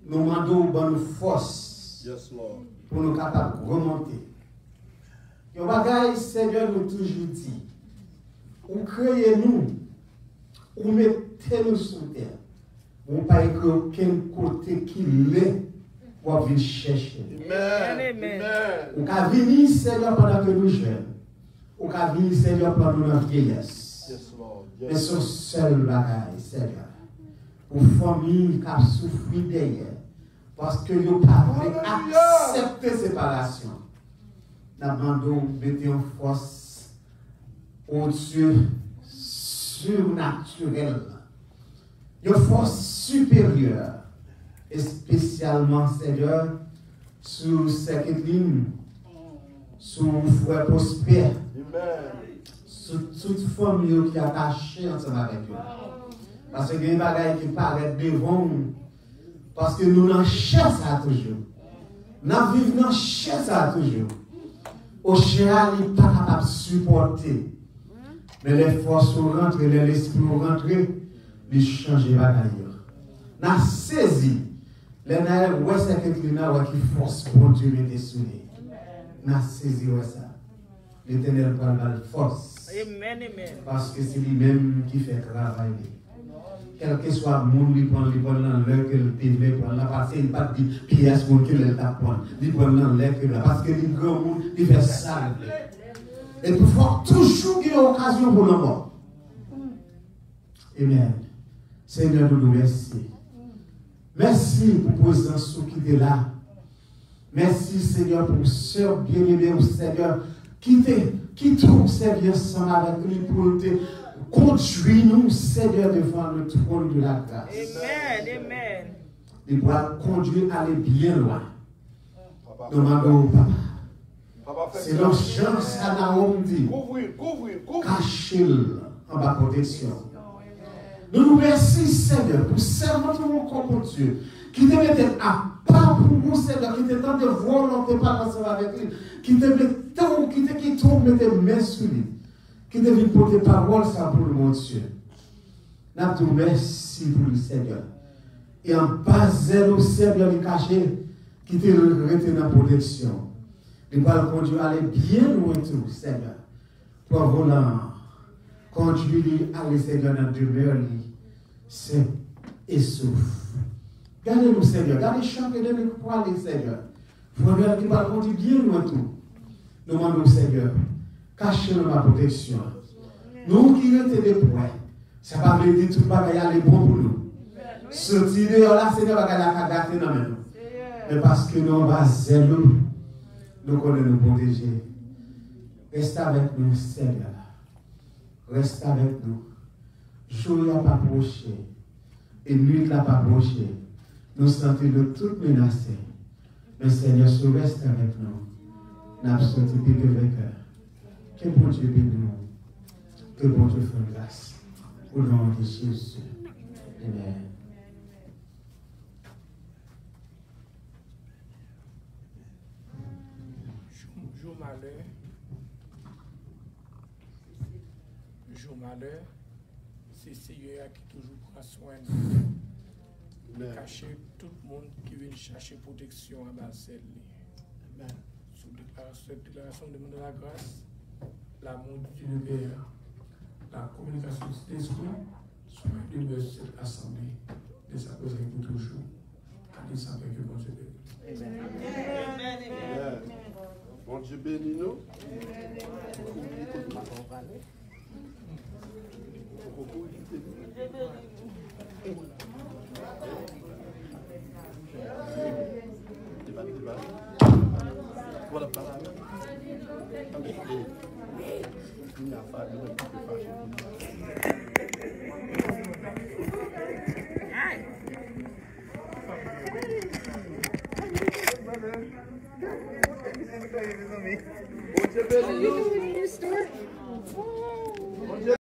Speaker 6: Nous demandons bonne force pour nous capables de remonter. Et bagaille, Seigneur nous toujours dit, ou créez nous ou mettez-nous sous terre. On pas que aucun côté qui l'est pour venir chercher.
Speaker 3: Amen.
Speaker 6: On peut venir, Seigneur, pendant que nous jeunes. On peut venir, Seigneur, pendant notre vieillesse.
Speaker 3: Yes, Lord.
Speaker 6: Mais son seul bagage, Seigneur, pour famille qui a souffert derrière, parce que nous pas accepter séparation. Nous demandons de mettre en force au Dieu surnaturel, une force supérieure, et spécialement, Seigneur, sur cette ligne, sur Frère Prospère, sur toute famille qui est attachée ensemble avec eux. Parce qu'il y a des bagages qui paraissent devant nous. Parce que nous n'en cherchons ça toujours. Nous vivons dans ça toujours. Au chien, il n'est pas capable de supporter. Mais les forces sont rentrées, l'esprit sont rentrés, ils changent les bagages. Nous avons saisi. Les naïfs, ouais, c'est quelqu'un qui force pour Dieu mettre sous lui. Nous avons saisi ça. L'Éternel prend la force.
Speaker 4: Amen.
Speaker 6: Parce que c'est lui-même qui fait travailler. Quel que soit le monde, il prend dans l'air que le TV prend là. Parce qu'il n'y a pas de pièce pour qu'il le tape. Il prend dans l'air que là. Parce que le grand monde, il fait ça. Et il faut toujours qu'il y ait occasion pour le mort. Amen. Seigneur, nous remercions. Merci pour la présence qui est là. Merci, Seigneur, pour sœur bien-aimée, Seigneur, qui trouve Seigneur ensemble avec lui pour te conduire nous, Seigneur, devant le trône de la grâce.
Speaker 4: Amen.
Speaker 6: Il doit conduire à aller bien loin. Nous demandons au Papa. C'est l'urgence à Naomi dit. Cachez-le en bas protection. Nous nous remercions, Seigneur, pour servir notre corps, Dieu, qui te mette à part pour nous, Seigneur, qui te tente de volonté par ensemble avec lui, qui te mette tant, qui te mette main sur lui, qui te vient porter parole, ça pour mon Dieu. Nous te remercions pour le Seigneur. Et en bas, au Seigneur, le caché, qui te retient dans la protection. Il va le conduire à aller bien loin, tout, Seigneur, pour volant. Conduire à aller, Seigneur, dans demeure, c'est et souffle. Gardez-nous, Seigneur. Gardez chaque de nous pour aller, Seigneur. Pour qui va conduire bien loin tout. Nous demandons, Seigneur, cachez-nous ma protection. Nous qui sommes des points, ça va veut dire tout le bagage est bon pour nous. Sortir dehors là, Seigneur, va gâter dans nous. Mais parce que nous sommes zélés, nous connaissons nous protéger. Reste avec nous, Seigneur. Reste avec nous. Jour n'a pas approché. Et nuit n'a pas approché. Nous sentons de toutes menacées. Mais Seigneur, si reste avec nous, nous avons senti plus que vainqueur. Que bon Dieu bénisse nous. Que bon Dieu fasse grâce. Au nom de Jésus. Amen.
Speaker 7: Jour malheur, c'est Seigneur qui toujours prend soin de nous. Cacher tout le monde qui vient chercher protection à Marseille. Sous déclaration de la grâce, l'amour du Dieu, la communication de l'esprit, soit de cette assemblée, de sa présence pour toujours. À des avec que bon Dieu bénisse.
Speaker 3: Amen. Bon Dieu bénit nous.